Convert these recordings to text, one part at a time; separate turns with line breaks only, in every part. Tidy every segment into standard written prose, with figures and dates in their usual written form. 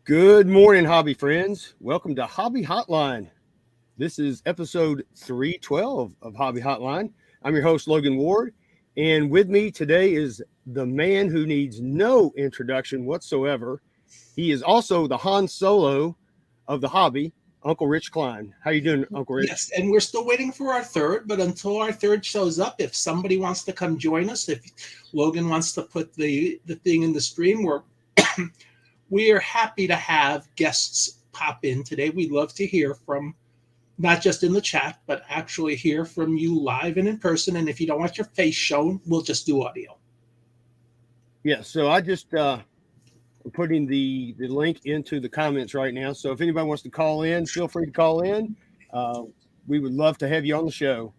Good morning, hobby friends. Welcome to Hobby Hotline. This is episode 312 of Hobby Hotline. I'm your host, Logan Ward, and with me today is the man who needs no introduction whatsoever. He is also the Han Solo of the hobby, Uncle Rich Klein. How you doing, Uncle Rich?
Yes, and we're still waiting for our third, but until our third shows up, if somebody wants to come join us, if Logan wants to put the thing in the stream, we are happy to have guests pop in today. We'd love to hear from not just in the chat, but actually hear from you live and in person. And if you don't want your face shown, we'll just do audio.
Yeah, so I just I'm putting the link into the comments right now. So if anybody wants to call in, feel free to call in. Uh, we would love to have you on the show.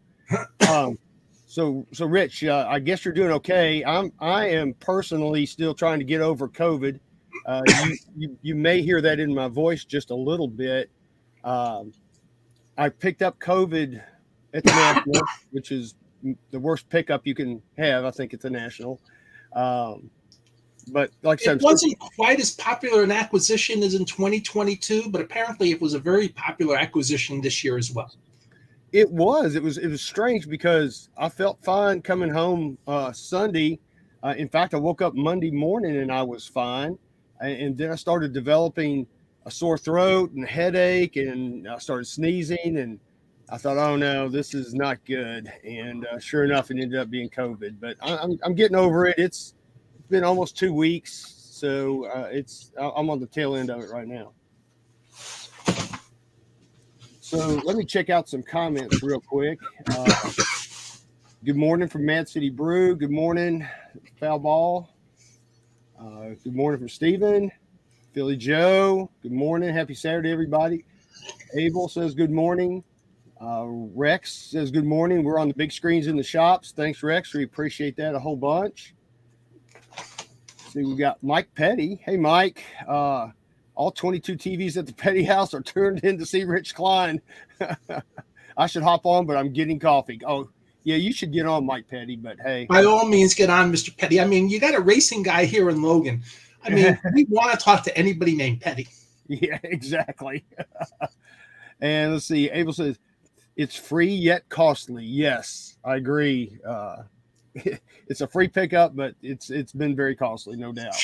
Um, so Rich, I guess you're doing okay. I am personally still trying to get over COVID. You may hear that in my voice just a little bit. Um, I picked up COVID at the national, which is the worst pickup you can have. I think it's a national. Um, but like I said,
It wasn't quite as popular an acquisition as in 2022, but apparently it was a very popular acquisition this year as well.
it was strange because I felt fine coming home Sunday. In fact, I woke up Monday morning and I was fine, and then I started developing a sore throat and headache, and I started sneezing, and I thought, oh no, this is not good. And sure enough, it ended up being COVID. But I'm getting over it. It's been almost 2 weeks, so I'm on the tail end of it right now. So let me check out some comments real quick. Good morning from Mad City Brew. Good morning, Foul Ball. Good morning from Steven. Philly Joe. Good morning. Happy Saturday, everybody. Abel says good morning. Rex says good morning. We're on the big screens in the shops. Thanks, Rex. We appreciate that a whole bunch. See, we got Mike Petty. Hey, Mike. All 22 TVs at the Petty house are turned in to see Rich Klein. I should hop on, but I'm getting coffee. Oh, yeah, you should get on, Mike Petty, but hey.
By all means, get on, Mr. Petty. I mean, you got a racing guy here in Logan. I mean, we want to talk to anybody named Petty.
Yeah, exactly. And let's see. Abel says, it's free yet costly. Yes, I agree. It's a free pickup, but it's been very costly, no doubt.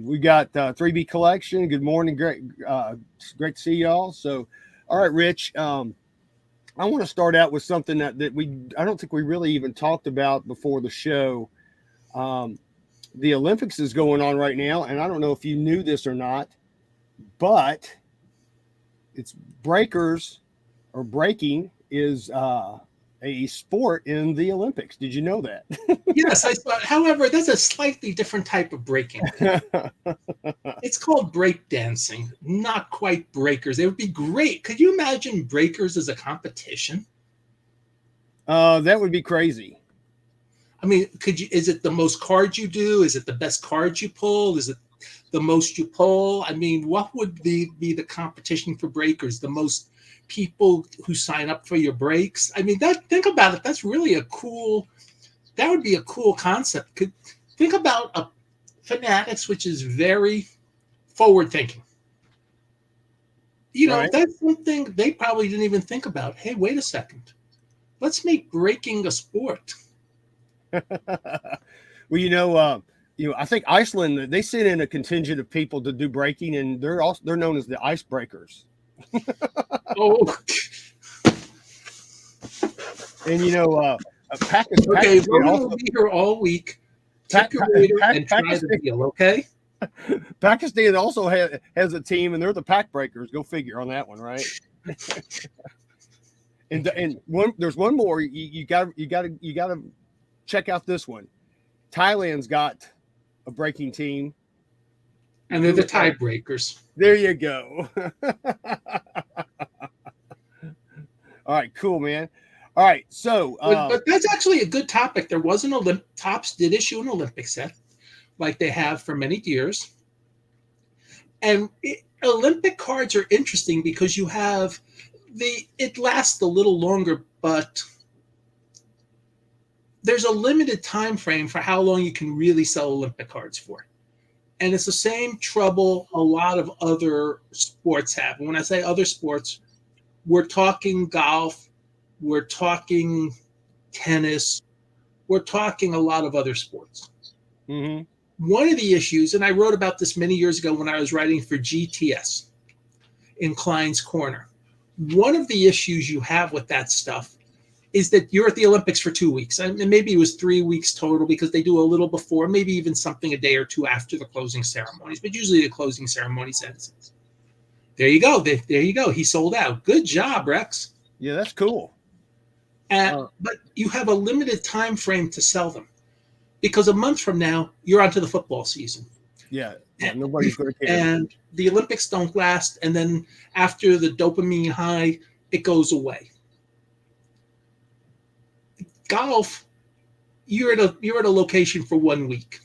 We got 3B Collection. Good morning. Great to see y'all. So, all right, Rich. I want to start out with something that I don't think we really even talked about before the show. The Olympics is going on right now, and I don't know if you knew this or not, but it's breakers or breaking is a sport in the Olympics. Did you know that?
Yes, I saw. However, that's a slightly different type of breaking. It's called break dancing, not quite breakers. It would be great. Could you imagine breakers as a competition?
That would be crazy.
I mean, is it the most cards you do? Is it the best cards you pull? Is it the most you pull? I mean, what would be the competition for breakers? The most people who sign up for your breaks? I mean, think about it. That's really that would be a cool concept. Think about a Fanatics, which is very forward thinking.
Right.
That's something they probably didn't even think about. Hey, wait a second. Let's make breaking a sport.
Well, I think Iceland, they sent in a contingent of people to do breaking, and they're known as the icebreakers.
Oh,
and Pakistan.
okay. Logan will be here all week. Tip your waiter and try the deal, okay?
Pakistan also has a team, and they're the pack breakers. Go figure on that one, right? and there's one more. You got to check out this one. Thailand's got a breaking team,
and they're the tiebreakers.
There you go. All right, cool, man. All right, so
but that's actually a good topic. There was an Topps did issue an Olympic set, like they have for many years, and Olympic cards are interesting because you have it lasts a little longer, but there's a limited time frame for how long you can really sell Olympic cards for. And it's the same trouble a lot of other sports have. And when I say other sports, we're talking golf, we're talking tennis, we're talking a lot of other sports.
Mm-hmm.
One of the issues, and I wrote about this many years ago when I was writing for GTS in Klein's Corner. One of the issues you have with that stuff is that you're at the Olympics for 2 weeks. And maybe it was 3 weeks total because they do a little before, maybe even something a day or two after the closing ceremonies, but usually the closing ceremonies ends. There you go. There you go. He sold out. Good job, Rex.
Yeah, that's cool.
But you have a limited time frame to sell them because a month from now, you're onto the football season.
Yeah, nobody's going to care.
And the Olympics don't last. And then after the dopamine high, it goes away. Golf, you're at a location for 1 week.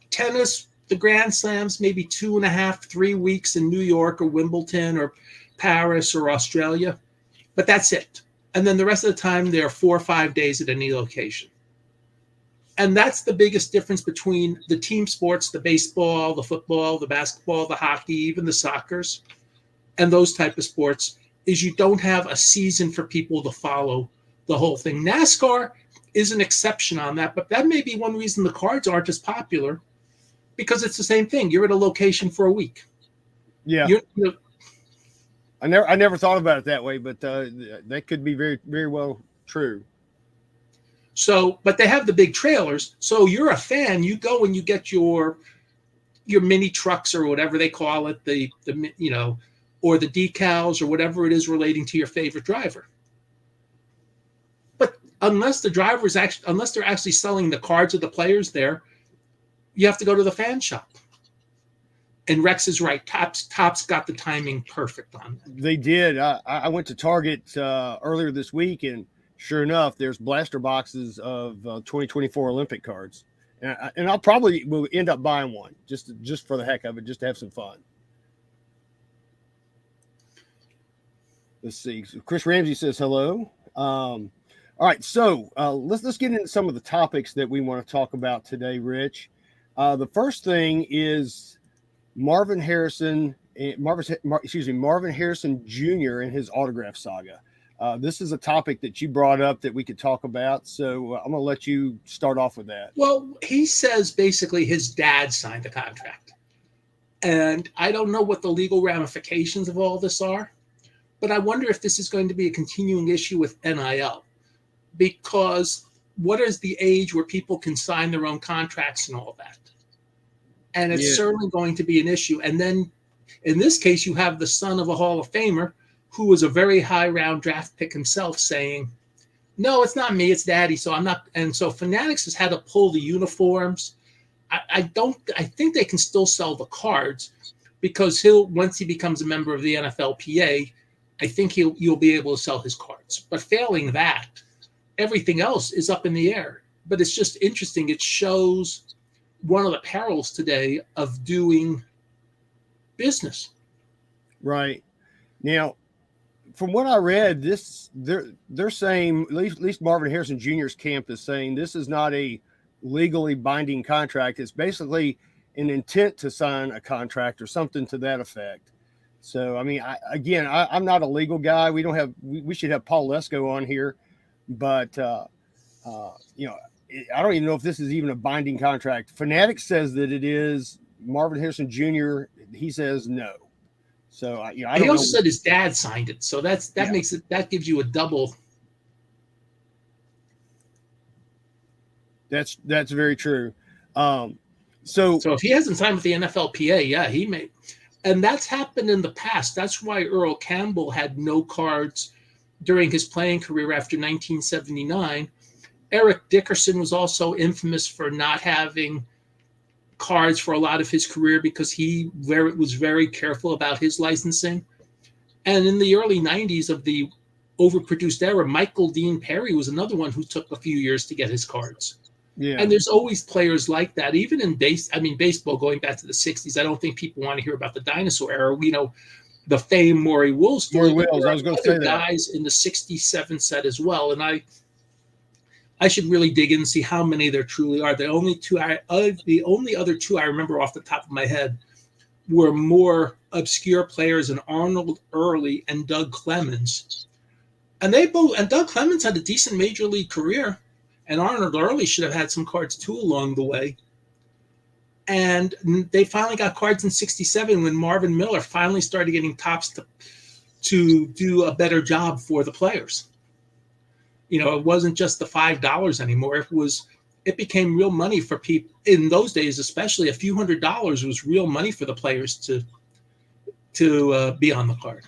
Tennis, the Grand Slams, maybe 2.5, 3 weeks in New York or Wimbledon or Paris or Australia, but that's it. And then the rest of the time, there are 4 or 5 days at any location. And that's the biggest difference between the team sports, the baseball, the football, the basketball, the hockey, even the soccers, and those type of sports, is you don't have a season for people to follow the whole thing. NASCAR is an exception on that, but that may be one reason the cards aren't as popular, because it's the same thing. You're at a location for a week.
Yeah. I never thought about it that way, but that could be very, very well true.
So, but they have the big trailers. So you're a fan. You go and you get your mini trucks or whatever they call it, the or the decals or whatever it is relating to your favorite driver. But unless they're actually selling the cards of the players there, you have to go to the fan shop. And Rex is right. Topps got the timing perfect on that.
They did. I went to Target earlier this week, and sure enough, there's blaster boxes of 2024 Olympic cards, and I'll probably will end up buying one just for the heck of it, just to have some fun. Let's see. Chris Ramsey says hello. All right, so let's get into some of the topics that we want to talk about today, Rich. The first thing is Marvin Harrison Jr. and his autograph saga. This is a topic that you brought up that we could talk about, so I'm going to let you start off with that.
Well, he says basically his dad signed the contract, and I don't know what the legal ramifications of all this are, but I wonder if this is going to be a continuing issue with NIL, because what is the age where people can sign their own contracts and all that? And it's certainly going to be an issue. And then in this case, you have the son of a Hall of Famer who was a very high round draft pick himself saying, no, it's not me, it's daddy. So I'm not. And so Fanatics has had to pull the uniforms. I think they can still sell the cards, because once he becomes a member of the NFLPA, I think you'll be able to sell his cards. But failing that, everything else is up in the air. But it's just interesting. It shows one of the perils today of doing business.
Right. Now, from what I read, they're saying, at least Marvin Harrison Jr.'s camp is saying, this is not a legally binding contract. It's basically an intent to sign a contract or something to that effect. So, I mean, I'm not a legal guy. We should have Paul Lesko on here, but I don't even know if this is even a binding contract. Fanatics says that it is. Marvin Harrison Jr., he says no. So I don't know.
He also said his dad signed it, so that makes it, that gives you a double.
That's very true.
So if he hasn't signed with the NFLPA, he may, and that's happened in the past. That's why Earl Campbell had no cards during his playing career after 1979. Eric Dickerson was also infamous for not having cards for a lot of his career because he was very careful about his licensing. And in the early 90s of the overproduced era, Michael Dean Perry was another one who took a few years to get his cards.
Yeah.
And there's always players like that, even in baseball going back to the 60s. I don't think people want to hear about the dinosaur era. The famed Maury Wills story.
I was going to say that.
Guys in the 67 set as well. And I should really dig in and see how many there truly are. The only other two I remember off the top of my head were more obscure players than Arnold Early and Doug Clemens. And Doug Clemens had a decent major league career, and Arnold Early should have had some cards too along the way. And they finally got cards in '67 when Marvin Miller finally started getting Topps to do a better job for the players. It wasn't just the $5 anymore. It became real money for people in those days, especially a few $100s was real money for the players to be on the card.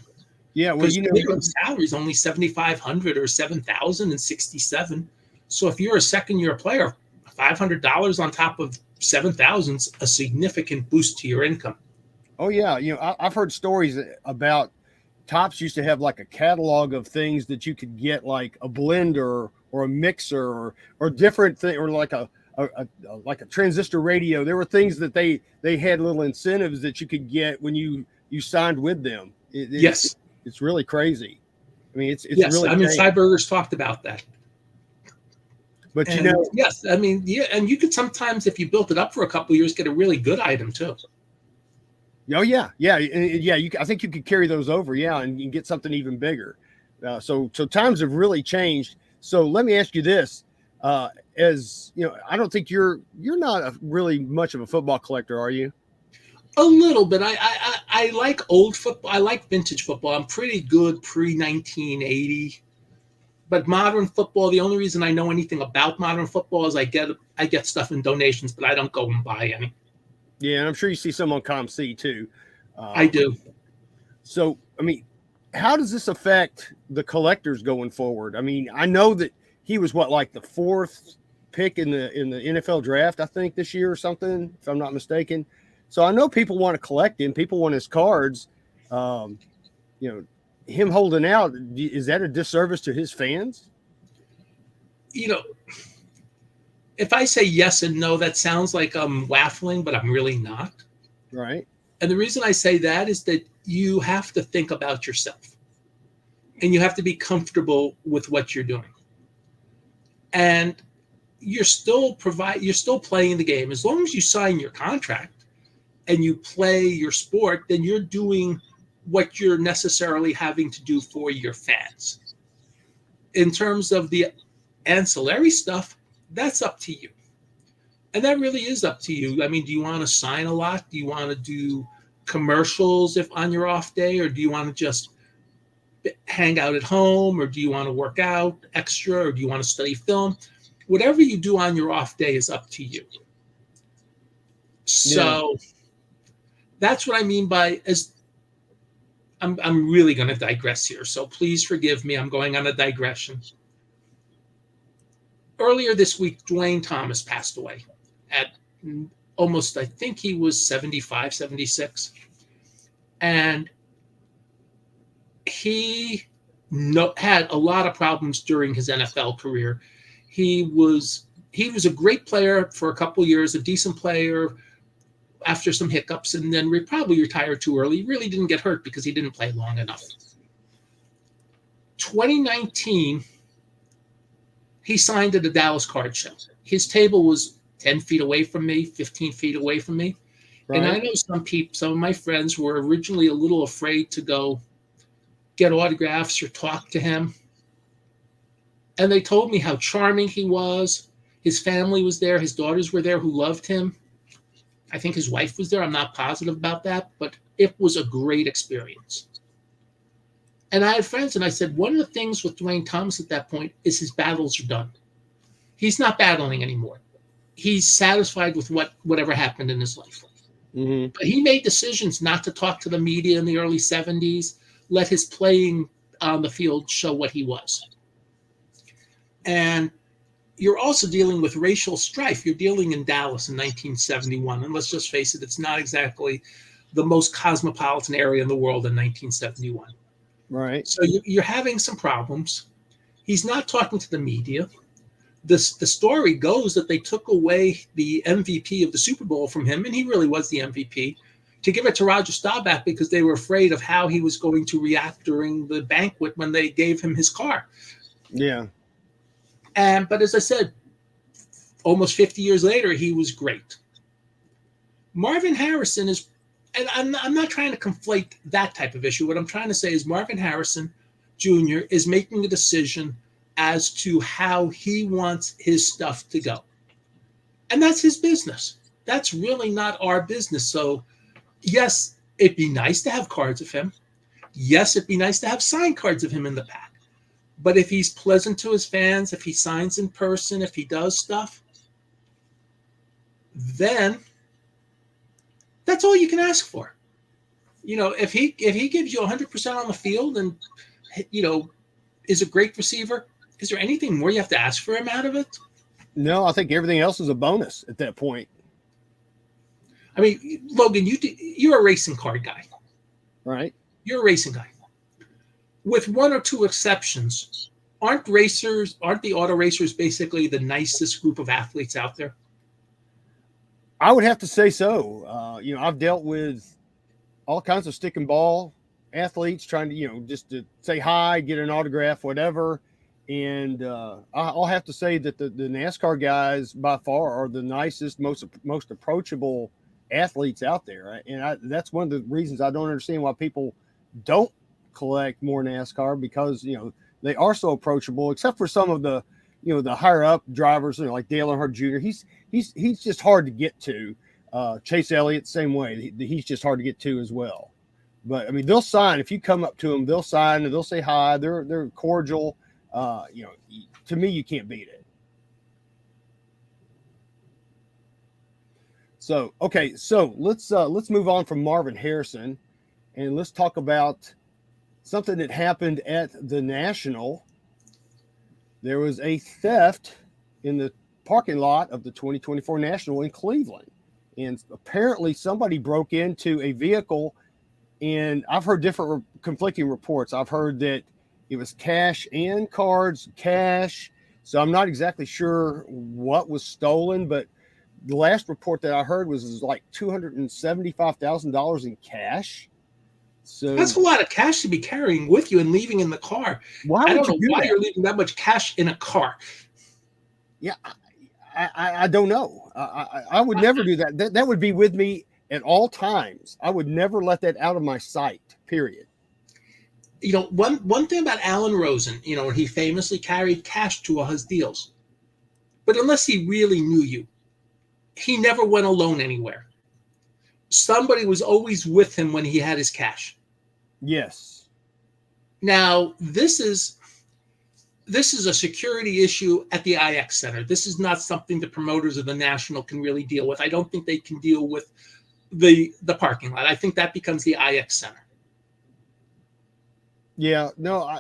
Yeah, well,
the salary is only $7,500 or $7,000 in '67. So if you're a second-year player, $500 on top of $7,000 is a significant boost to your income.
Oh yeah, I've heard stories about Topps used to have like a catalog of things that you could get, like a blender or a mixer or different thing, or like a transistor radio. There were things that they had little incentives that you could get when you signed with them.
Yes,
it's really crazy. I mean, it's
yes.
really.
I mean, Cyberger's talked about that.
But
yes, I mean, yeah, and you could sometimes, if you built it up for a couple of years, get a really good item too.
Oh yeah. I think you could carry those over, and get something even bigger. So times have really changed. So let me ask you this: as you know, I don't think you're not really much of a football collector, are you?
A little bit. I like old football. I like vintage football. I'm pretty good pre-1980. But modern football, the only reason I know anything about modern football is I get stuff in donations, but I don't go and buy any.
Yeah, and I'm sure you see some on ComC too.
I do.
So, I mean, how does this affect the collectors going forward? I mean, I know that he was like the 4th pick in the NFL draft, I think, this year or something, if I'm not mistaken. So I know people want to collect him. People want his cards. Him holding out, is that a disservice to his fans?
If I say yes and no, that sounds like I'm waffling, but I'm really not.
Right.
And the reason I say that is that you have to think about yourself and you have to be comfortable with what you're doing. And you're still playing the game. As long as you sign your contract and you play your sport, then you're doing what you're necessarily having to do for your fans. In terms of the ancillary stuff, that's up to you. And that really is up to you. I mean, do you want to sign a lot? Do you want to do commercials if on your off day, or do you want to just hang out at home, or do you want to work out extra, or do you want to study film? Whatever you do on your off day is up to you. So that's what I mean by I'm really going to digress here. So please forgive me. I'm going on a digression. Earlier this week, Dwayne Thomas passed away at almost, I think he was 75, 76. And he had a lot of problems during his NFL career. He was a great player for a couple of years, a decent player after some hiccups, and then probably retired too early. He really didn't get hurt because he didn't play long enough. 2019, he signed at the Dallas Card Show. His table was 10 feet away from me, 15 feet away from me. Right. And I know some of my friends were originally a little afraid to go get autographs or talk to him. And they told me how charming he was. His family was there. His daughters were there who loved him. I think his wife was there. I'm not positive about that, but it was a great experience. And I had friends, and I said, one of the things with Dwayne Thomas at that point is his battles are done. He's not battling anymore. He's satisfied with whatever happened in his life.
Mm-hmm.
But he made decisions not to talk to the media in the early 70s, let his playing on the field show what he was. And you're also dealing with racial strife. You're dealing in Dallas in 1971. And let's just face it, it's not exactly the most cosmopolitan area in the world in 1971.
Right.
So you're having some problems. He's not talking to the media. The story goes that they took away the MVP of the Super Bowl from him, and he really was the MVP, to give it to Roger Staubach because they were afraid of how he was going to react during the banquet when they gave him his car.
Yeah.
But as I said, almost 50 years later, he was great. Marvin Harrison is, and I'm not trying to conflate that type of issue. What I'm trying to say is Marvin Harrison Jr. is making a decision as to how he wants his stuff to go. And that's his business. That's really not our business. So, yes, it'd be nice to have cards of him. Yes, it'd be nice to have signed cards of him in the pack. But if he's pleasant to his fans, if he signs in person, if he does stuff, then that's all you can ask for. If he gives you 100% on the field and is a great receiver, is there anything more you have to ask for him out of it?
No, I think everything else is a bonus at that point.
I mean, Logan, you're a racing card guy,
right?
You're a racing guy. With one or two exceptions, aren't the auto racers basically the nicest group of athletes out there?
I would have to say so. I've dealt with all kinds of stick and ball athletes trying to, just to say hi, get an autograph, whatever. And I'll have to say that the NASCAR guys by far are the nicest, most approachable athletes out there. And that's one of the reasons I don't understand why people don't collect more NASCAR, because, they are so approachable, except for some of the, the higher up drivers, like Dale Earnhardt Jr. He's just hard to get to. Chase Elliott, same way. He's just hard to get to as well. But I mean, they'll sign if you come up to them. They'll sign and they'll say hi. They're cordial. To me, you can't beat it. So okay, so let's move on from Marvin Harrison, and let's talk about something that happened at the National. There was a theft in the parking lot of the 2024 National in Cleveland. And apparently somebody broke into a vehicle, and I've heard different conflicting reports. I've heard that it was cash and cards, cash. So I'm not exactly sure what was stolen, but the last report that I heard was like $275,000 in cash. So
that's a lot of cash to be carrying with you and leaving in the car. I don't know why you're leaving that much cash in a car.
Yeah, I don't know. I would never do that. That would be with me at all times. I would never let that out of my sight, period.
One thing about Alan Rosen, he famously carried cash to all his deals. But unless he really knew you, he never went alone anywhere. Somebody was always with him when he had his cash.
Yes.
Now, this is a security issue at the IX Center. This is not something the promoters of the National can really deal with. I don't think they can deal with the parking lot. I think that becomes the IX Center.
Yeah, no,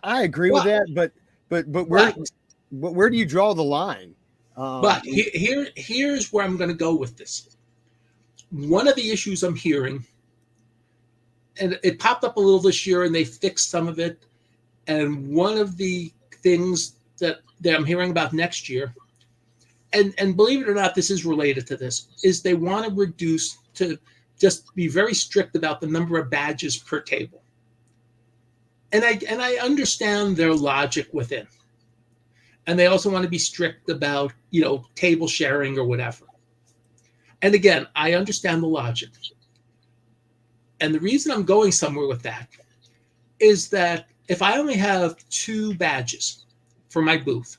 I agree with that, but where do you draw the line?
But here's where I'm going to go with this. One of the issues I'm hearing, and it popped up a little this year, and they fixed some of it. And one of the things that I'm hearing about next year, and believe it or not, this is related to this, is they want to reduce to just be very strict about the number of badges per table. And I understand their logic within. And they also want to be strict about, table sharing or whatever. And again, I understand the logic. And the reason I'm going somewhere with that is that if I only have 2 badges for my booth,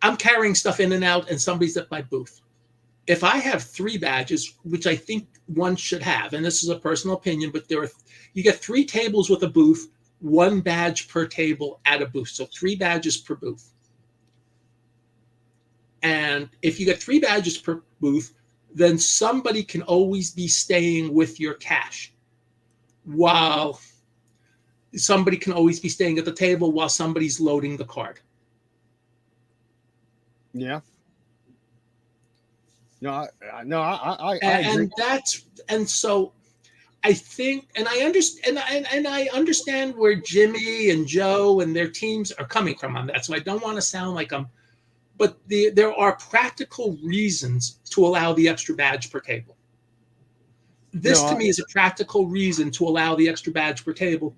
I'm carrying stuff in and out and somebody's at my booth. If I have 3 badges, which I think one should have, and this is a personal opinion, but you get 3 tables with a booth, 1 badge per table at a booth. So 3 badges per booth. And if you get 3 badges per booth, then somebody can always be staying with your cash, while somebody can always be staying at the table while somebody's loading the card.
Yeah. I agree.
And so I think, and I understand, and I understand where Jimmy and Joe and their teams are coming from on that. So I don't want to sound like but there are practical reasons to allow the extra badge per table. This to me is a practical reason to allow the extra badge per table,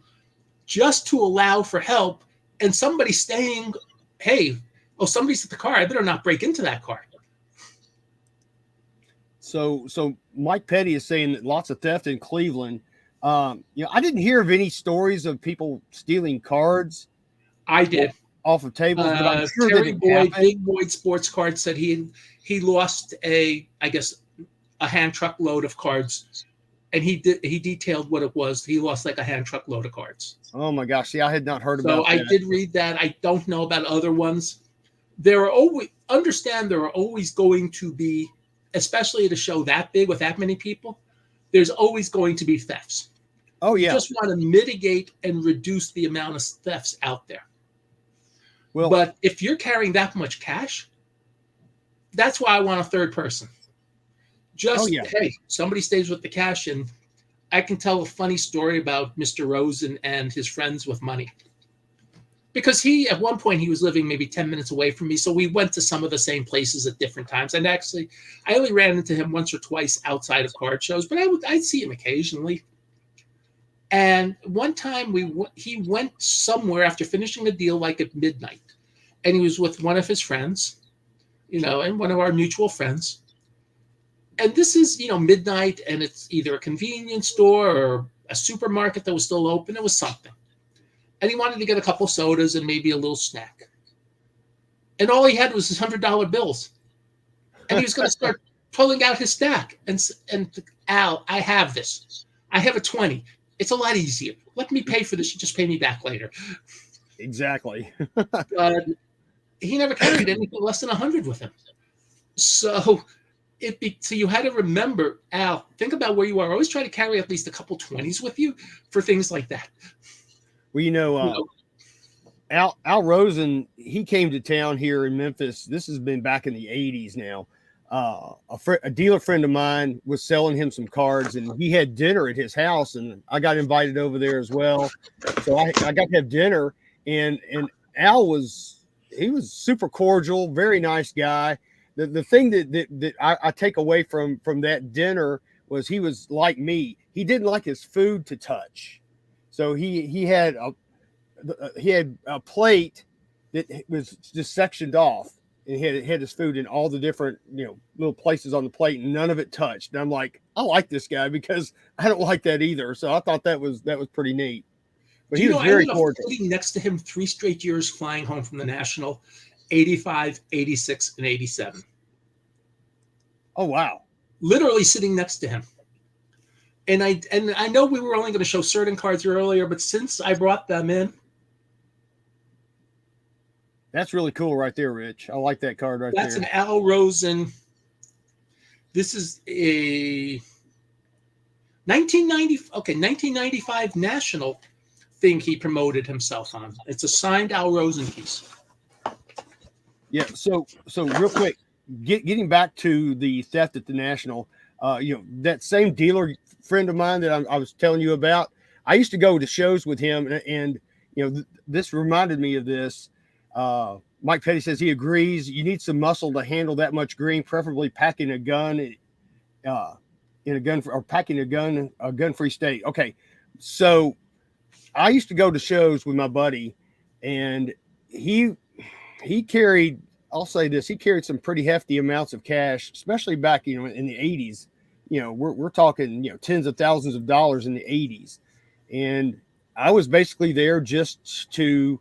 just to allow for help and somebody staying hey, oh, somebody's at the car. I better not break into that car.
So Mike Petty is saying that lots of theft in Cleveland. I didn't hear of any stories of people stealing cards
I did.
off of tables, but I'm sure
Terry
that
Boyd,
happened.
Big Boyd Sports Cards, said he lost a hand truck load of cards, and he detailed what it was. He lost like a hand truck load of cards.
Oh my gosh! See, I had not heard
So
about
I
that.
did read that. I don't know about other ones. There are always going to be, especially at a show that big with that many people, there's always going to be thefts.
Oh
You
yeah.
just want to mitigate and reduce the amount of thefts out there.
Well,
But if you're carrying that much cash, that's why I want a third person. Just, hey, somebody stays with the cash, and I can tell a funny story about Mr. Rosen and his friends with money. Because at one point, he was living maybe 10 minutes away from me. So we went to some of the same places at different times. And actually, I only ran into him once or twice outside of card shows, but I'd see him occasionally. And one time he went somewhere after finishing a deal like at midnight. And he was with one of his friends, and one of our mutual friends. And this is, midnight, and it's either a convenience store or a supermarket that was still open. It was something. And he wanted to get a couple sodas and maybe a little snack. And all he had was his $100 bills. And he was going to start pulling out his stack. And Al, I have this. I have a 20. It's a lot easier. Let me pay for this. You just pay me back later.
Exactly.
He never carried anything less than 100 with him. So you had to remember, Al, think about where you are. Always try to carry at least a couple 20s with you for things like that.
Well, Al Rosen, he came to town here in Memphis. This has been back in the 80s now. A dealer friend of mine was selling him some cards, and he had dinner at his house, and I got invited over there as well. So I got to have dinner, and Al was super cordial, very nice guy. The thing that I take away from that dinner was he was like me. He didn't like his food to touch. So he had a plate that was just sectioned off, and he had his food in all the different little places on the plate, and none of it touched. And I'm like, I like this guy because I don't like that either. So I thought that was pretty neat. But he was very cordial.
I ended up sitting next to him 3 straight years flying home from the National, 85, 86, and 87.
Oh wow!
Literally sitting next to him. And I know we were only going to show certain cards earlier, but since I brought them in,
that's really cool right there, Rich. I like that card right there.
That's an Al Rosen. This is a 1995 National thing he promoted himself on. It's a signed Al Rosen piece.
Yeah. So real quick, getting back to the theft at the National, that same dealer friend of mine that I was telling you about, I used to go to shows with him, and this reminded me of this. Mike Petty says he agrees. You need some muscle to handle that much green, preferably packing a gun in a gun-free state. Okay, so I used to go to shows with my buddy, and he carried. I'll say this: he carried some pretty hefty amounts of cash, especially back in the 80s. We're talking tens of thousands of dollars in the 80s, and I was basically there just to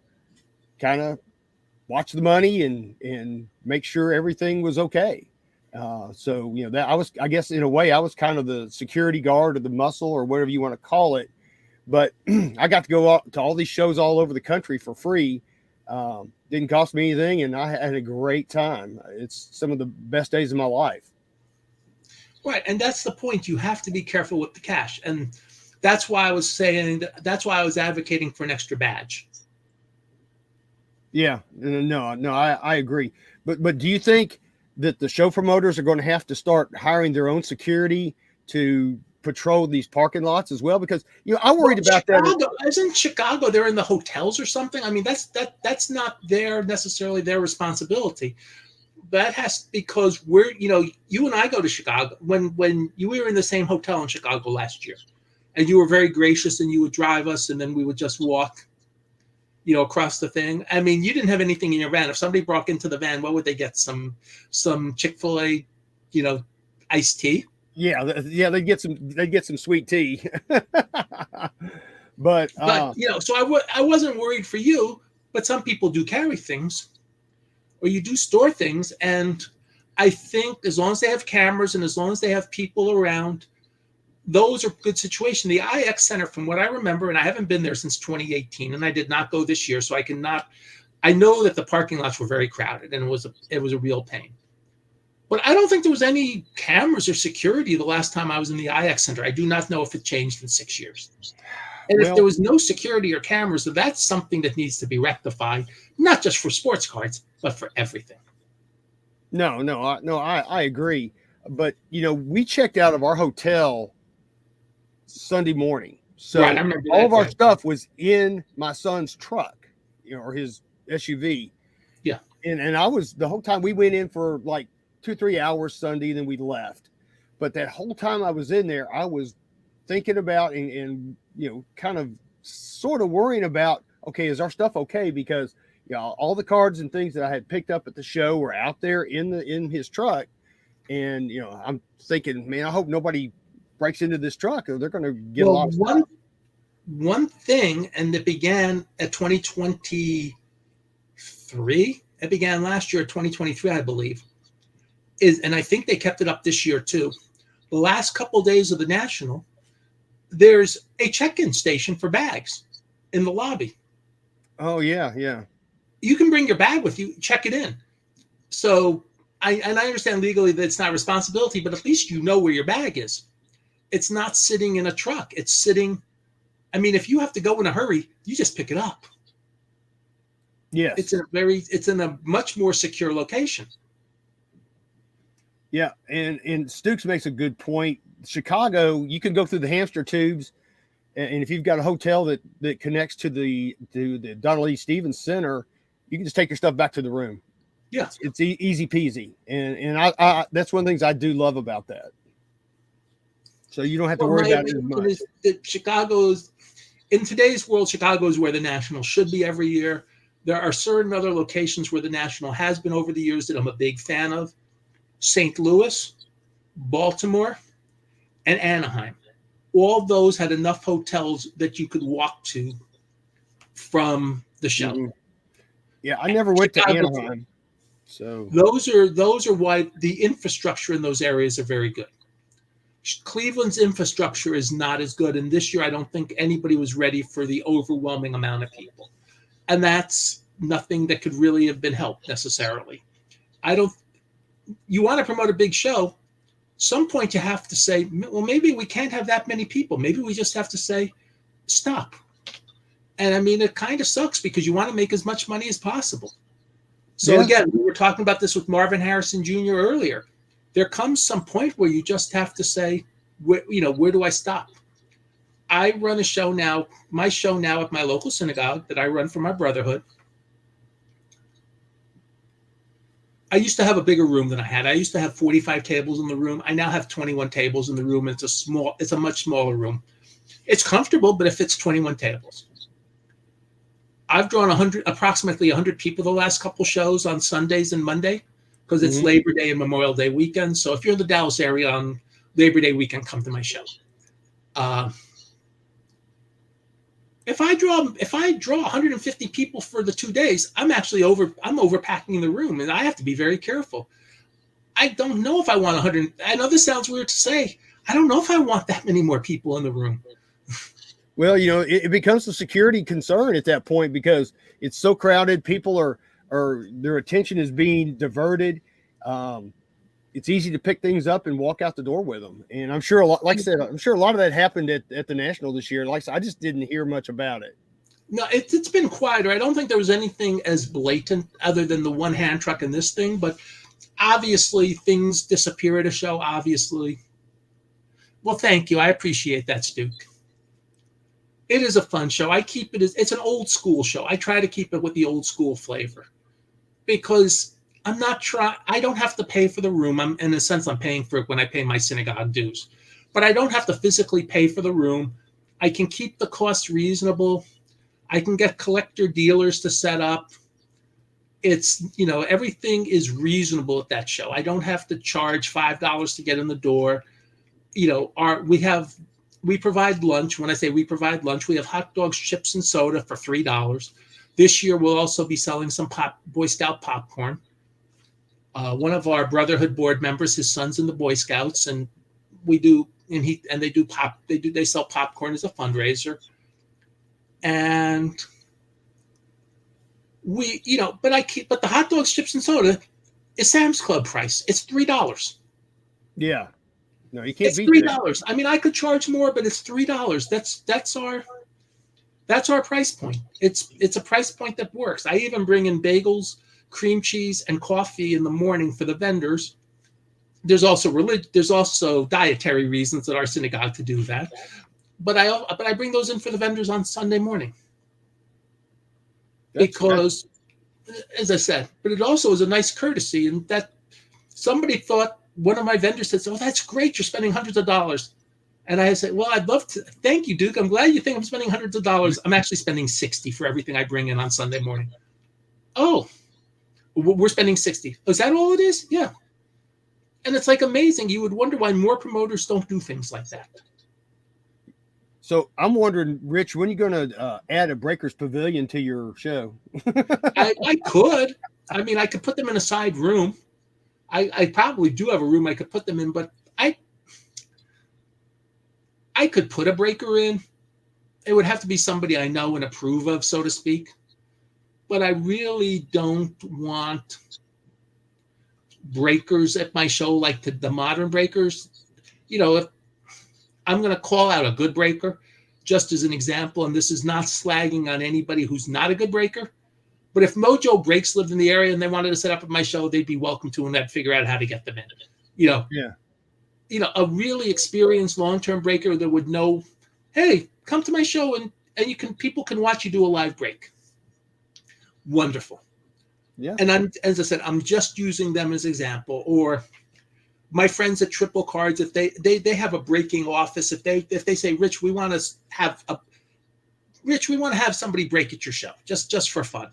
kind of watch the money and make sure everything was okay. That I guess in a way I was kind of the security guard or the muscle or whatever you want to call it. But I got to go out to all these shows all over the country for free. Didn't cost me anything, and I had a great time. It's some of the best days of my life.
Right, and that's the point. You have to be careful with the cash, and that's why I was saying that's why I was advocating for an extra badge.
Yeah, no, I agree. But do you think that the show promoters are going to have to start hiring their own security to patrol these parking lots as well? Because I worried about
Chicago,
that.
Isn't Chicago? They're in the hotels or something. I mean, that's not necessarily their responsibility. That has because you and I go to Chicago when you were in the same hotel in Chicago last year, and you were very gracious and you would drive us, and then we would just walk. across the thing. I mean, you didn't have anything in your van. If somebody broke into the van, what would they get? Some Chick-fil-A, iced tea.
Yeah, they get some sweet tea. But
so I wasn't worried for you, but some people do carry things, or you do store things, and I think as long as they have cameras and as long as they have people around, those are good situations. The IX Center, from what I remember, and I haven't been there since 2018, and I did not go this year, so I know that the parking lots were very crowded, and it was a real pain. But I don't think there was any cameras or security the last time I was in the IX Center. I do not know if it changed in 6 years. And if there was no security or cameras, then that's something that needs to be rectified, not just for sports cards, but for everything.
No, I agree. But we checked out of our hotel Sunday morning, so
right, I remember
all of our stuff was in my son's truck, or his SUV.
Yeah,
and I was, the whole time we went in for like 2-3 hours Sunday, then we left. But that whole time I was in there, I was thinking about and kind of sort of worrying about, okay, is our stuff okay? Because all the cards and things that I had picked up at the show were out there in his truck, and I'm thinking, man, I hope nobody breaks into this truck, or they're going to get a lot of stuff.
One thing, and it began at 2023. It began last year, 2023, I believe. And I think they kept it up this year too. The last couple of days of the National, there's a check-in station for bags in the lobby.
Oh yeah.
You can bring your bag with you, check it in. So I understand legally that it's not responsibility, but at least you know where your bag is. It's not sitting in a truck. It's sitting. I mean, if you have to go in a hurry, you just pick it up.
Yes.
It's in a much more secure location.
Yeah, and Stukes makes a good point. Chicago, you can go through the hamster tubes, and if you've got a hotel that connects to the Donald E. Stevens Center, you can just take your stuff back to the room.
Yeah,
it's easy peasy, and I that's one of the things I do love about that. So you don't have to worry about it as much.
Chicago's, in today's world, Chicago is where the National should be every year. There are certain other locations where the National has been over the years that I'm a big fan of. St. Louis, Baltimore, and Anaheim. All those had enough hotels that you could walk to from the show.
Mm-hmm. Yeah, I never went to Anaheim. So
those are why the infrastructure in those areas are very good. Cleveland's infrastructure is not as good, and this year I don't think anybody was ready for the overwhelming amount of people, and that's nothing that could really have been helped necessarily. You want to promote a big show, some point you have to say, well, maybe we can't have that many people. Maybe we just have to say, stop. And I mean, it kind of sucks because you want to make as much money as possible. So again, we were talking about this with Marvin Harrison Jr. earlier. There comes some point where you just have to say, where do I stop? I run a show now, my show now at my local synagogue that I run for my brotherhood. I used to have a bigger room than I had. I used to have 45 tables in the room. I now have 21 tables in the room. And it's a much smaller room. It's comfortable, but it fits 21 tables. I've drawn approximately 100 people the last couple shows on Sundays and Monday because it's Labor Day and Memorial Day weekend. So if you're in the Dallas area on Labor Day weekend, come to my show. If I draw 150 people for the 2 days, I'm overpacking the room, and I have to be very careful. I don't know if I want 100. I know this sounds weird to say. I don't know if I want that many more people in the room.
Well, it becomes a security concern at that point because it's so crowded. People are their attention is being diverted. It's easy to pick things up and walk out the door with them. And I'm sure, like I said, I'm sure a lot of that happened at the National this year. Like I said, I just didn't hear much about it.
No, it's been quieter. I don't think there was anything as blatant other than the one hand truck and this thing. But obviously, things disappear at a show. Obviously. Well, thank you. I appreciate that, Stu. It is a fun show. It's an old school show. I try to keep it with the old school flavor because I don't have to pay for the room. In a sense, I'm paying for it when I pay my synagogue dues, but I don't have to physically pay for the room. I can keep the costs reasonable. I can get collector dealers to set up. It's, everything is reasonable at that show. I don't have to charge $5 to get in the door. We provide lunch. When I say we provide lunch, we have hot dogs, chips, and soda for $3. This year, we'll also be selling some Boy Scout popcorn. One of our Brotherhood board members, his son's in the Boy Scouts, and they sell popcorn as a fundraiser. And but the hot dogs, chips, and soda is Sam's Club price. It's $3.
Yeah. No, you can't
It's
beat
$3. I mean, I could charge more, but it's $3. That's our price point. It's a price point that works. I even bring in bagels, cream cheese, and coffee in the morning for the vendors. There's also dietary reasons at our synagogue to do that. But I bring those in for the vendors on Sunday morning. Because, as I said, but it also is a nice courtesy, and that somebody thought, one of my vendors said, "Oh, that's great, you're spending hundreds of dollars." And I said, "Well, I'd love to. Thank you, Duke. I'm glad you think I'm spending hundreds of dollars. I'm actually spending 60 for everything I bring in on Sunday morning." "Oh, we're spending 60. Is that all it is?" "Yeah." And it's like amazing. You would wonder why more promoters don't do things like that.
So I'm wondering, Rich, when are you going to add a Breakers Pavilion to your show?
I could. I mean, I could put them in a side room. I probably do have a room I could put them in, but I could put a breaker in. It would have to be somebody I know and approve of, so to speak. But I really don't want breakers at my show like the modern breakers. If I'm going to call out a good breaker, just as an example, and this is not slagging on anybody who's not a good breaker, but if Mojo Breaks lived in the area and they wanted to set up at my show, they'd be welcome to, and I'd figure out how to get them in. A really experienced long-term breaker that would know, hey, come to my show and people can watch you do a live break. Wonderful.
Yeah.
And as I said, I'm just using them as example. Or my friends at Triple Cards, if they have a breaking office, if they say, Rich, we want to have somebody break at your show just for fun.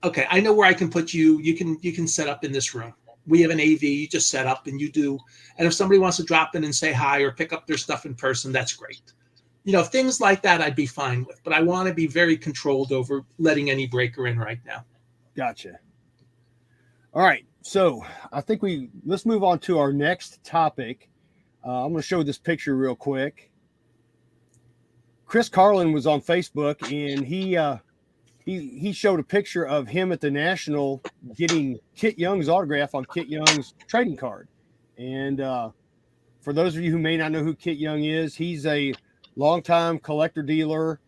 Okay, I know where I can put you. You can set up in this room. We have an AV, you just set up and you do. And if somebody wants to drop in and say hi or pick up their stuff in person, that's great. Things like that I'd be fine with, but I want to be very controlled over letting any breaker in right now.
Gotcha. All right. So I think let's move on to our next topic. I'm going to show this picture real quick. Chris Carlin was on Facebook, and he showed a picture of him at the National getting Kit Young's autograph on Kit Young's trading card. And for those of you who may not know who Kit Young is, he's a longtime collector dealer.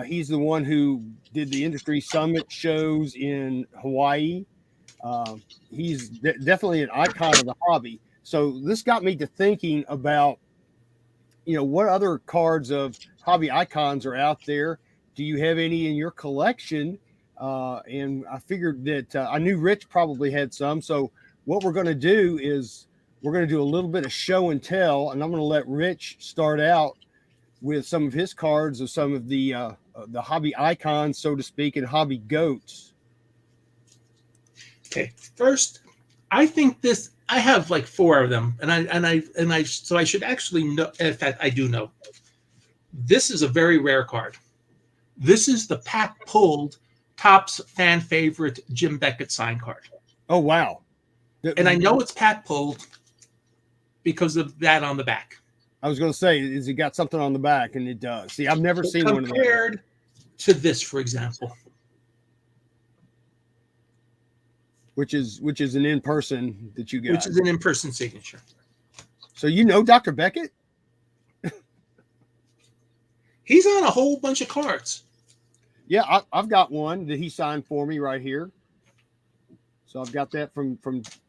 He's the one who did the industry summit shows in Hawaii. He's definitely an icon of the hobby. So this got me to thinking about, what other cards of hobby icons are out there. Do you have any in your collection? And I figured that I knew Rich probably had some. So what we're going to do is we're going to do a little bit of show and tell, and I'm going to let Rich start out with some of his cards of some of the hobby icons, so to speak, and hobby goats.
Okay, first, I think I have like 4 of them, so I should actually know. In fact, I do know. This is a very rare card. This is the Pat Pulled Topps fan favorite Jim Beckett sign card.
Oh wow!
And I know it's Pat Pulled because of that on the back.
I was going to say, is it got something on the back? And it does. See, I've never seen one of those.
Compared to this, for example.
Which is an in-person that you got.
Which is an in-person signature.
So Dr. Beckett?
He's on a whole bunch of cards.
Yeah, I've got one that he signed for me right here. So I've got that from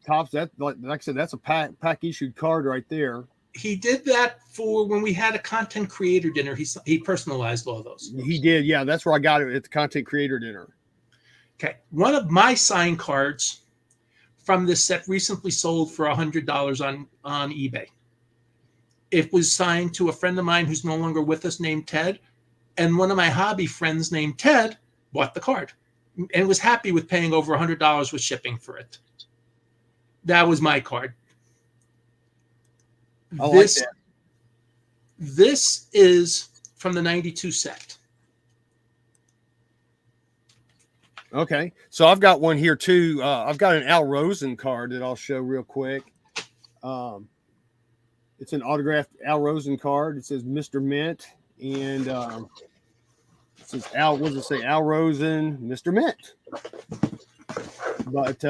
Topps. That, like I said, that's a pack issued card right there.
He did that for when we had a content creator dinner. He personalized all those.
He did, yeah. That's where I got it, at the content creator dinner.
Okay, one of my signed cards from this set recently sold for $100 on eBay. It was signed to a friend of mine who's no longer with us named Ted, And one of my hobby friends named Ted bought the card and was happy with paying over $100 with shipping for it. That was my card.
I like that.
This is from the 92 set.
Okay. So I've got one here too. I've got an Al Rosen card that I'll show real quick. It's an autographed Al Rosen card. It says Mr. Mint. And it says Al, what does it say? Al Rosen, Mr. Mint. But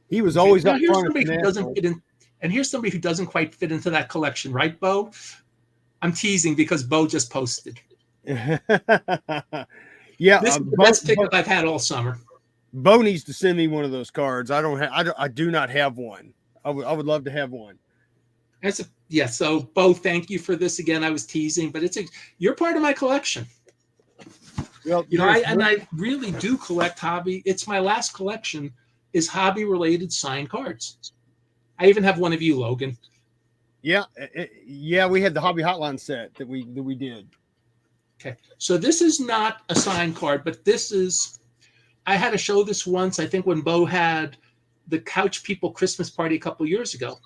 he was always up front.
And here's somebody who doesn't quite fit into that collection, right, Bo? I'm teasing because Bo just posted.
Yeah,
this is the best pickup I've had all summer.
Bo needs to send me one of those cards. I do not have one. I would love to have one.
So Bo, thank you for this again. I was teasing, but you're part of my collection. Well, I really do collect hobby. It's my last collection is hobby related signed cards. I even have one of you, Logan.
Yeah, we had the Hobby Hotline set that we did.
Okay, so this is not a signed card, but this is. I had to show this once. I think when Bo had the Couch People Christmas party a couple years ago.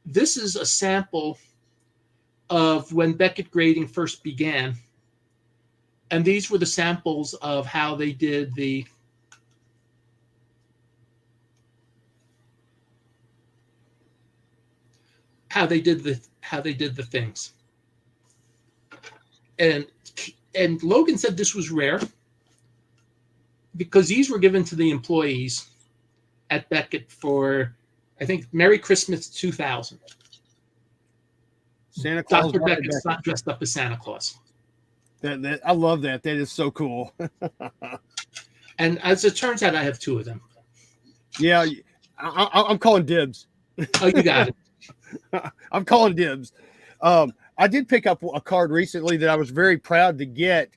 This is a sample of when Beckett grading first began, and these were the samples of how they did the. How they did the things, and Logan said this was rare because these were given to the employees at Beckett for, I think, Merry Christmas 2000.
Santa Claus.
Dr. Beckett's not dressed up as Santa Claus.
That I love that. That is so cool.
And as it turns out, I have two of them.
Yeah, I'm calling dibs.
Oh, you got it.
I'm calling dibs. I did pick up a card recently that I was very proud to get.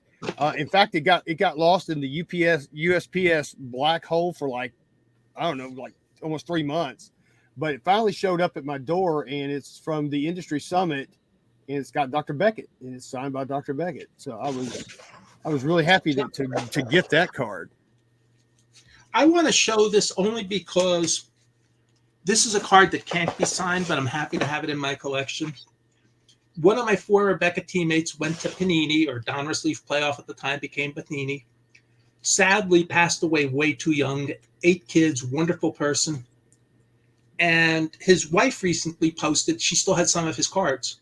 In fact, it got lost in the USPS black hole for like almost 3 months, but it finally showed up at my door, and it's from the industry summit, and it's got Dr. Beckett, and it's signed by Dr. Beckett. So I was really happy to get that card.
I want to show this only because this is a card that can't be signed, but I'm happy to have it in my collection. One of my former Beckett teammates went to Panini, or Donruss Leaf Playoff at the time, became Panini. Sadly, passed away way too young. 8 kids, wonderful person. And his wife recently posted, she still had some of his cards.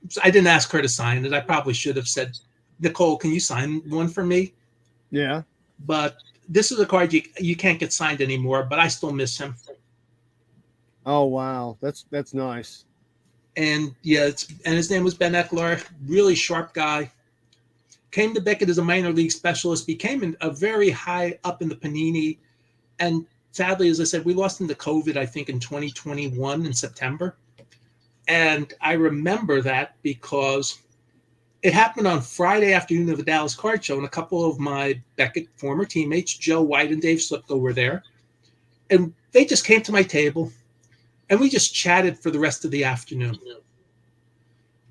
So I didn't ask her to sign it. I probably should have said, Nicole, can you sign one for me?
Yeah.
But this is a card you can't get signed anymore, but I still miss him.
Oh, wow. That's nice.
And yeah, and his name was Ben Eckler, really sharp guy. Came to Beckett as a minor league specialist, became a very high up in the Panini. And sadly, as I said, we lost him to COVID, I think, in 2021 in September. And I remember that because it happened on Friday afternoon of the Dallas Card Show, and a couple of my Beckett former teammates, Joe White and Dave Slipko, were there. And they just came to my table, and we just chatted for the rest of the afternoon.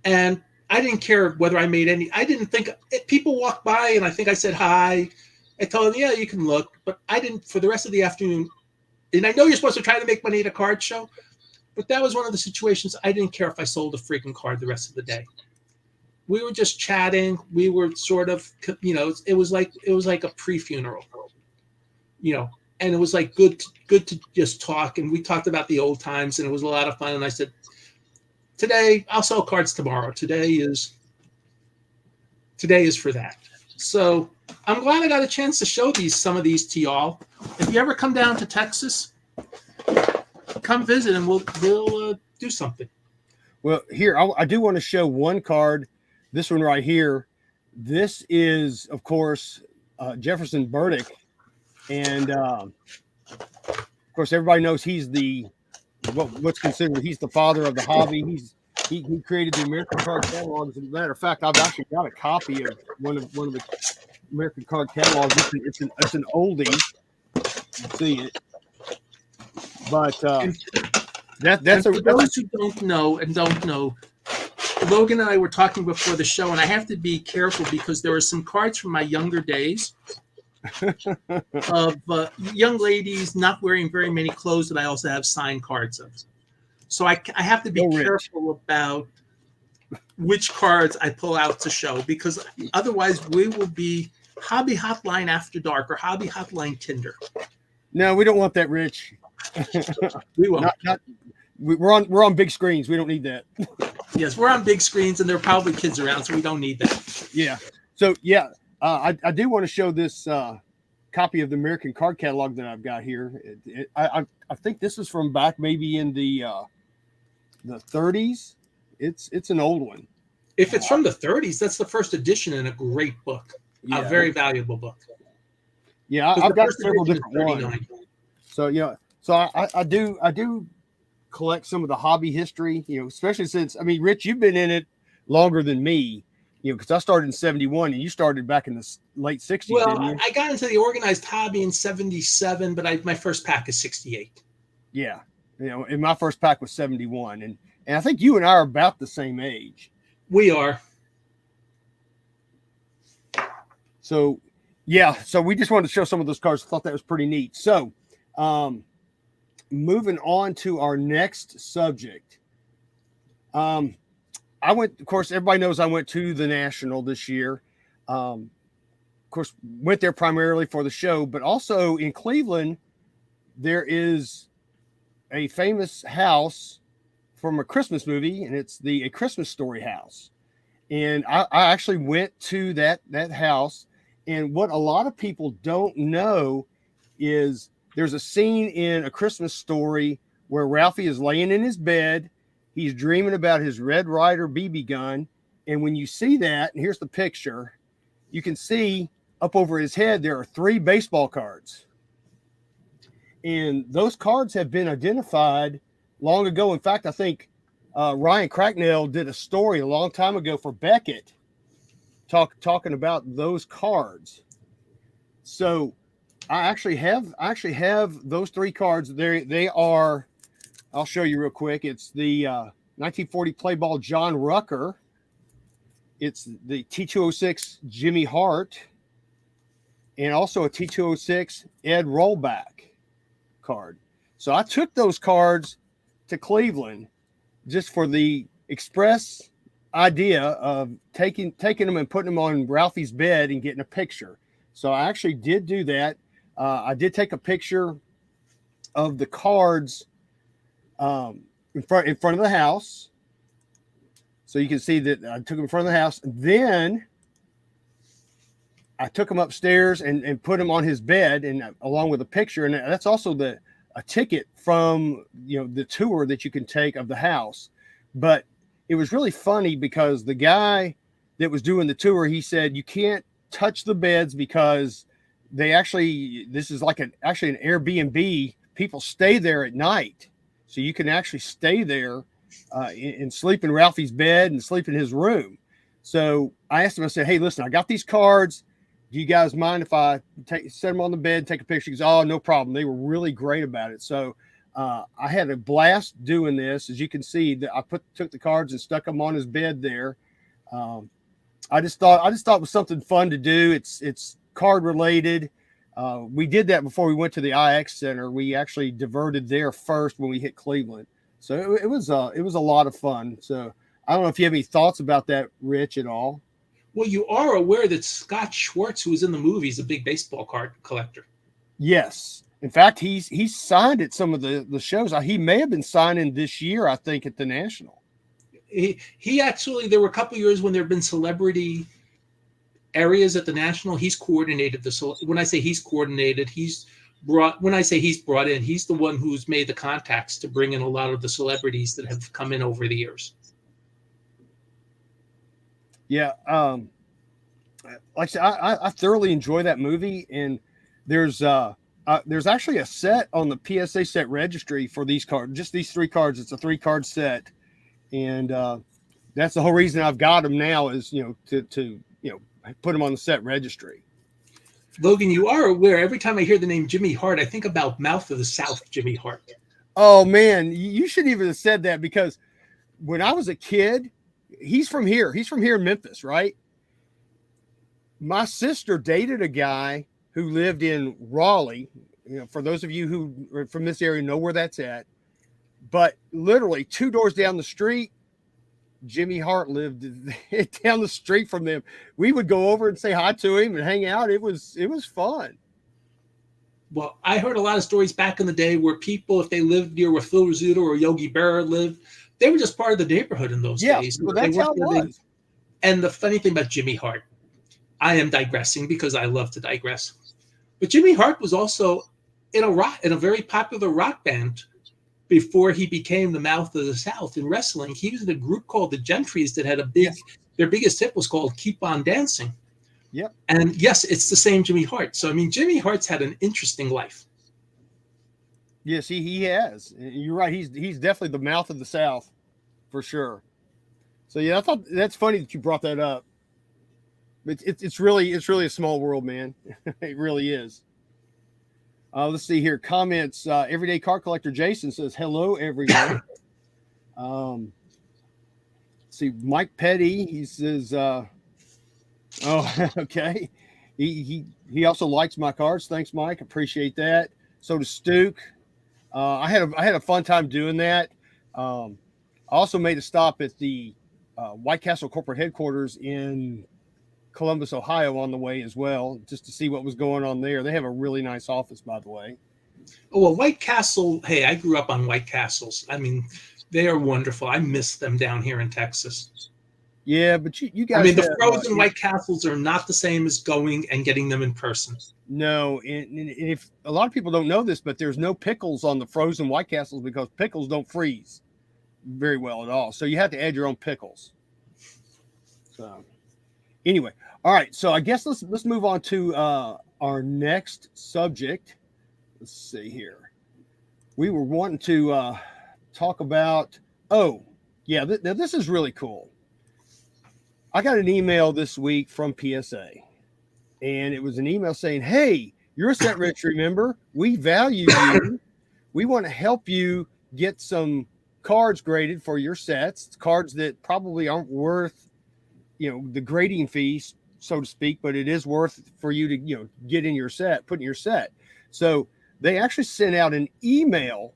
And I didn't care whether I made any. I didn't think people walked by, and I think I said hi. I told them, yeah, you can look. But I didn't for the rest of the afternoon. And I know you're supposed to try to make money at a card show, but that was one of the situations I didn't care if I sold a freaking card the rest of the day. We were just chatting. We were sort of, it was like a pre-funeral, and it was like good to just talk. And we talked about the old times, and it was a lot of fun. And I said, today I'll sell cards tomorrow. Today is for that. So I'm glad I got a chance to show some of these to y'all. If you ever come down to Texas, come visit, and we'll do something.
Well, here I do want to show one card. This one right here. This is, of course, Jefferson Burdick, and of course everybody knows he's what's considered he's the father of the hobby. He created the American Card Catalog. As a matter of fact, I've actually got a copy of one of the American Card Catalogs. It's an oldie. You see it, but that's
for those who don't know, Logan and I were talking before the show, and I have to be careful because there are some cards from my younger days of young ladies not wearing very many clothes that I also have signed cards of. So I have to be careful about which cards I pull out to show, because otherwise we will be Hobby Hotline After Dark or Hobby Hotline Tinder.
No, we don't want that, Rich.
We won't.
We're on big screens. We don't need that.
Yes, we're on big screens, and there are probably kids around, so we don't need that.
Yeah. So yeah, I do want to show this copy of the American Card Catalog that I've got here. I think this is from back maybe in the 30s. It's an old one.
If it's from the 30s, that's the first edition and a great book, a very valuable book.
Yeah, I've got several different ones. So I do collect some of the hobby history, especially since, I mean, Rich, you've been in it longer than me, because I started in 71 and you started back in the late 60s.
Well,
didn't you?
I got into the organized hobby in 77, but my first pack is 68.
Yeah. And my first pack was 71. And I think you and I are about the same age.
We are.
So, yeah. So we just wanted to show some of those cards. I thought that was pretty neat. So, moving on to our next subject. I went, of course, everybody knows I went to the National this year. Of course, went there primarily for the show, but also in Cleveland, there is a famous house from a Christmas movie, and it's the A Christmas Story house. And I actually went to that house. And what a lot of people don't know is there's a scene in A Christmas Story where Ralphie is laying in his bed. He's dreaming about his Red Ryder BB gun. And when you see that, and here's the picture, you can see up over his head, there are 3 baseball cards. And those cards have been identified long ago. In fact, I think Ryan Cracknell did a story a long time ago for Beckett talking about those cards. So I actually have those 3 cards. They are, I'll show you real quick. It's the 1940 play ball John Rucker. It's the T206 Jimmy Hart, and also a T206 Ed Rollback card. So I took those cards to Cleveland just for the express idea of taking them and putting them on Ralphie's bed and getting a picture. So I actually did do that. I did take a picture of the cards in front of the house. So you can see that I took them in front of the house. Then I took them upstairs and put them on his bed, and along with a picture. And that's also a ticket from the tour that you can take of the house. But it was really funny because the guy that was doing the tour, he said you can't touch the beds because this is like actually an Airbnb. People stay there at night, so you can actually stay there and sleep in Ralphie's bed and sleep in his room. So I asked him, I said, hey, listen, I got these cards. Do you guys mind if I set them on the bed, take a picture? He goes, oh, no problem. They were really great about it. So I had a blast doing this. As you can see, that I took the cards and stuck them on his bed there. I just thought it was something fun to do. It's card related. We did that before we went to the IX Center. We actually diverted there first when we hit Cleveland. So it was a lot of fun. So I don't know if you have any thoughts about that, Rich, at all.
Well, you are aware that Scott Schwartz, who was in the movie, is a big baseball card collector.
Yes. In fact, he's signed at some of the shows. He may have been signing this year, I think, at the National.
He actually, there were a couple of years when there have been celebrity areas at the National. He's coordinated when I say he's coordinated, when I say he's brought in, he's the one who's made the contacts to bring in a lot of the celebrities that have come in over the years.
Yeah. Like I said, I thoroughly enjoy that movie. And there's actually a set on the PSA set registry for these cards, just these 3 cards. It's a 3-card set. And that's the whole reason I've got them now is, to put them on the set registry.
Logan, you are aware, every time I hear the name Jimmy Hart, I think about Mouth of the South Jimmy Hart.
Oh, man, you shouldn't even have said that, because when I was a kid, he's from here. He's from here in Memphis, right? My sister dated a guy who lived in Raleigh. You know, for those of you who are from this area know where that's at. But literally 2 doors down the street, Jimmy Hart lived down the street from them. We would go over and say hi to him and hang out. It was fun.
Well, I heard a lot of stories back in the day where people, if they lived near where Phil Rizzuto or Yogi Berra lived, they were just part of the neighborhood in those days.
Well, that's how it was.
And the funny thing about Jimmy Hart, I am digressing because I love to digress, but Jimmy Hart was also in a very popular rock band before he became the mouth of the South in wrestling. He was in a group called the Gentrys that had their biggest hit was called Keep On Dancing.
Yep.
And yes, it's the same Jimmy Hart. So, I mean, Jimmy Hart's had an interesting life.
Yes, he has. You're right. He's definitely the mouth of the South for sure. So yeah, I thought that's funny that you brought that up. It's really a small world, man. It really is. Let's see here. Comments. Everyday car collector Jason says, hello, everyone. See, Mike Petty, he says, oh, okay. He also likes my cars. Thanks, Mike. Appreciate that. So does Stuke. I had a fun time doing that. I also made a stop at the White Castle corporate headquarters in Columbus, Ohio on the way as well, just to see what was going on there. They have a really nice office, by the way.
Oh, well, White Castle. Hey, I grew up on White Castles. I mean, they are wonderful. I miss them down here in Texas.
Yeah, but you guys.
I mean, the frozen White Castles are not the same as going and getting them in person.
No, and if a lot of people don't know this, but there's no pickles on the frozen White Castles because pickles don't freeze very well at all. So you have to add your own pickles. So anyway, all right. So I guess let's move on to our next subject. Let's see here. We were wanting to talk about. Oh, yeah. This is really cool. I got an email this week from PSA, and it was an email saying, "Hey, you're a set registry member. We value you. We want to help you get some cards graded for your sets. Cards that probably aren't worth, the grading fees, so to speak, but it is worth for you to, get in your set, put in your set." So they actually sent out an email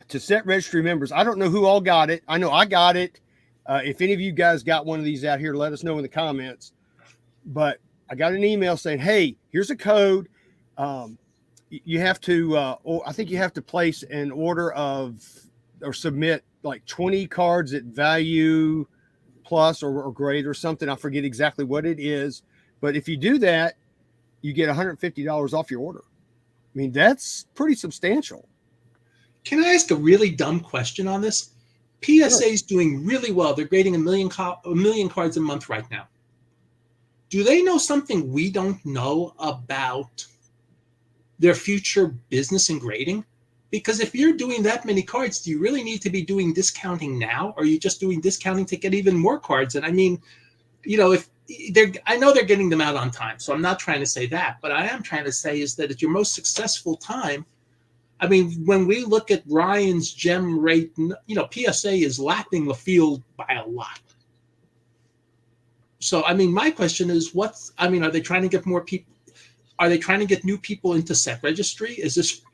to set registry members. I don't know who all got it. I know I got it. If any of you guys got one of these out here, let us know in the comments. But I got an email saying, "Hey, here's a code. You have to, I think you have to place an order of or submit like 20 cards at value plus or grade or something. I forget exactly what it is. But if you do that, you get $150 off your order. I mean, that's pretty substantial."
Can I ask a really dumb question on this? PSA is doing really well. They're grading a million cards a month right now. Do they know something we don't know about their future business and grading? Because if you're doing that many cards, do you really need to be doing discounting now? Or are you just doing discounting to get even more cards? And I mean, I know they're getting them out on time, so I'm not trying to say that. But I am trying to say is that at your most successful time, I mean, when we look at Ryan's gem rate, PSA is lapping the field by a lot. So, I mean, my question is, are they trying to get more people? Are they trying to get new people into set registry?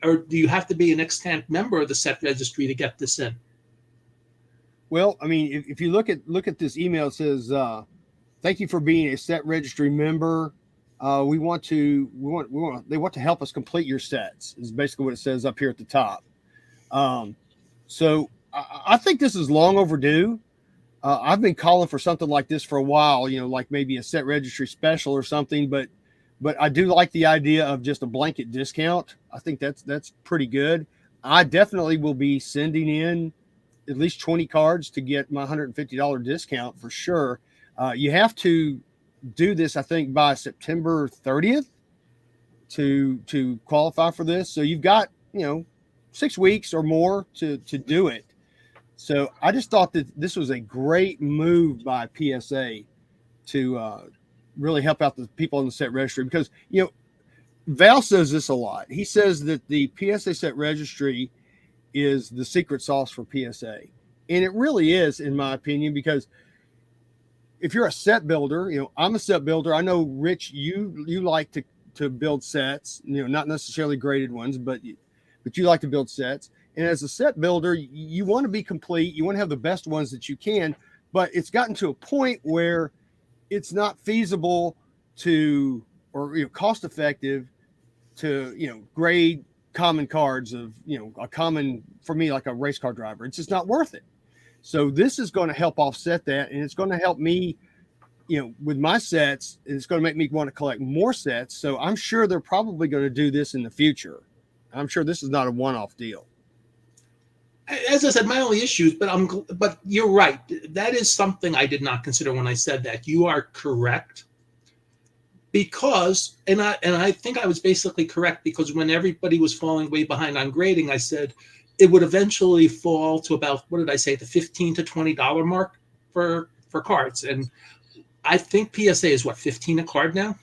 Or do you have to be an extant member of the set registry to get this in?
Well, I mean, if you look at this email, it says, "Thank you for being a set registry member. They want to help us complete your sets," is basically what it says up here at the top. So I think this is long overdue. I've been calling for something like this for a while, like maybe a set registry special or something, but I do like the idea of just a blanket discount. I think that's pretty good. I definitely will be sending in at least 20 cards to get my $150 discount for sure. You have to do this, I think, by September 30th to qualify for this. So you've got, 6 weeks or more to do it. So I just thought that this was a great move by PSA to really help out the people in the set registry because, Val says this a lot. He says that the PSA set registry is the secret sauce for PSA. And it really is, in my opinion, because if you're a set builder, I'm a set builder. I know, Rich, you like to build sets, not necessarily graded ones, but you like to build sets. And as a set builder, you want to be complete. You want to have the best ones that you can, but it's gotten to a point where it's not feasible to, or cost effective to, grade common cards of, a common, for me, like a race car driver. It's just not worth it. So this is going to help offset that, and it's going to help me, with my sets. It's going to make me want to collect more sets. So I'm sure they're probably going to do this in the future. I'm sure this is not a one-off deal.
As I said, my only issues, but you're right. That is something I did not consider when I said that. You are correct. Because, and I think I was basically correct, because when everybody was falling way behind on grading, I said it would eventually fall to about, what did I say, the $15 to $20 mark for cards. And I think PSA is what, $15 a card now?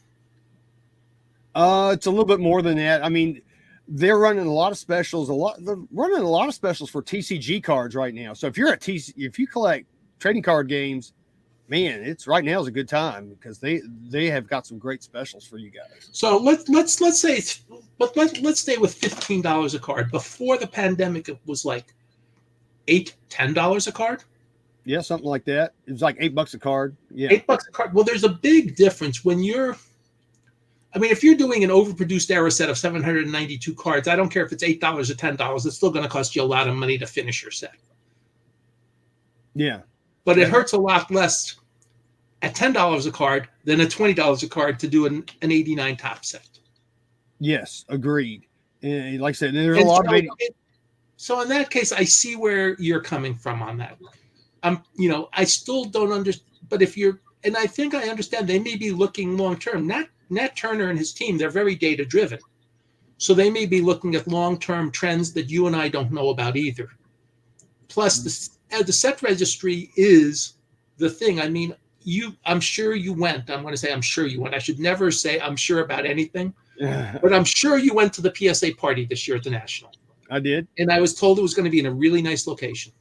It's a little bit more than that. I mean, they're running a lot of specials. They're running a lot of specials for TCG cards right now. So if if you collect trading card games, man, it's right now is a good time, because they have got some great specials for you guys.
So let's say, but let's stay with $15 a card. Before the pandemic, it was like $10 a card.
Yeah, something like that. It was like $8 a card. Yeah,
$8 a card. Well, there's a big difference when if you're doing an overproduced era set of 792 cards, I don't care if it's $8 or $10, it's still going to cost you a lot of money to finish your set.
Yeah.
But it hurts a lot less at $10 a card than at $20 a card to do an 89 top set.
Yes, agreed. And like I said, there's a lot of
So in that case, I see where you're coming from on that. I still don't understand. But and I think I understand, they may be looking long term. Nat Turner and his team, they're very data driven. So they may be looking at long term trends that you and I don't know about either. Plus, the set registry is the thing. I mean, I'm sure you went. I'm going to say I'm sure you went. I should never say I'm sure about anything, but I'm sure you went to the PSA party this year at the National.
I did.
And I was told it was going to be in a really nice location.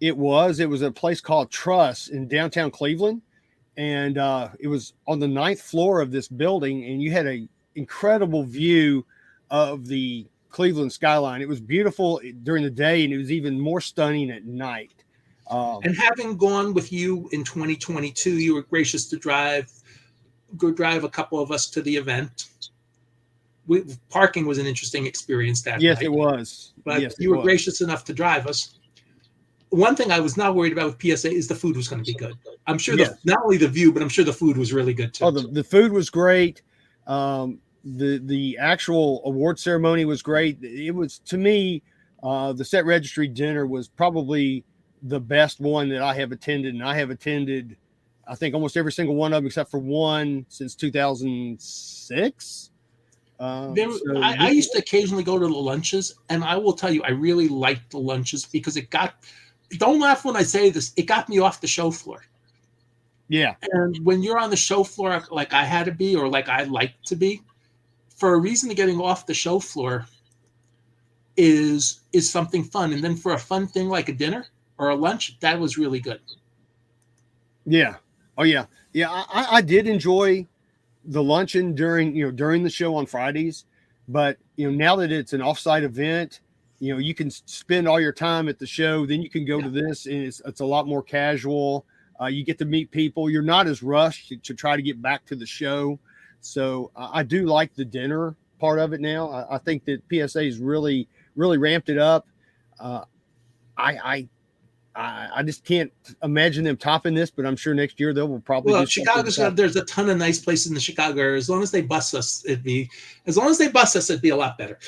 It was a place called Truss in downtown Cleveland. And it was on the 9th floor of this building, and you had an incredible view of the Cleveland skyline. It was beautiful during the day, and it was even more stunning at night.
And having gone with you in 2022, you were gracious to drive a couple of us to the event. Parking was an interesting experience that night.
Yes, it was.
But you were gracious enough to drive us. One thing I was not worried about with PSA is the food was going to be good. I'm sure not only the view, but I'm sure the food was really good too.
Oh, the food was great. The actual award ceremony was great. It was, to me, the set registry dinner was probably the best one that I have attended, and I have attended, I think, almost every single one of them except for one since 2006.
I used to occasionally go to the lunches, and I will tell you, I really liked the lunches because don't laugh when I say this, it got me off the show floor.
Yeah.
And when you're on the show floor, like I had to be, or like I like to be, for a reason to getting off the show floor is something fun. And then for a fun thing like a dinner or a lunch, that was really good.
Yeah. Oh yeah. Yeah. I did enjoy the luncheon during the show on Fridays, but now that it's an offsite event, you can spend all your time at the show, then you can go to this, and it's a lot more casual. You get to meet people. You're not as rushed to try to get back to the show. So I do like the dinner part of it now. I think that PSA has really, really ramped it up. I just can't imagine them topping this, but I'm sure next year they will probably.
Well, there's a ton of nice places in the Chicago area. As long as they bus us, it'd be a lot better.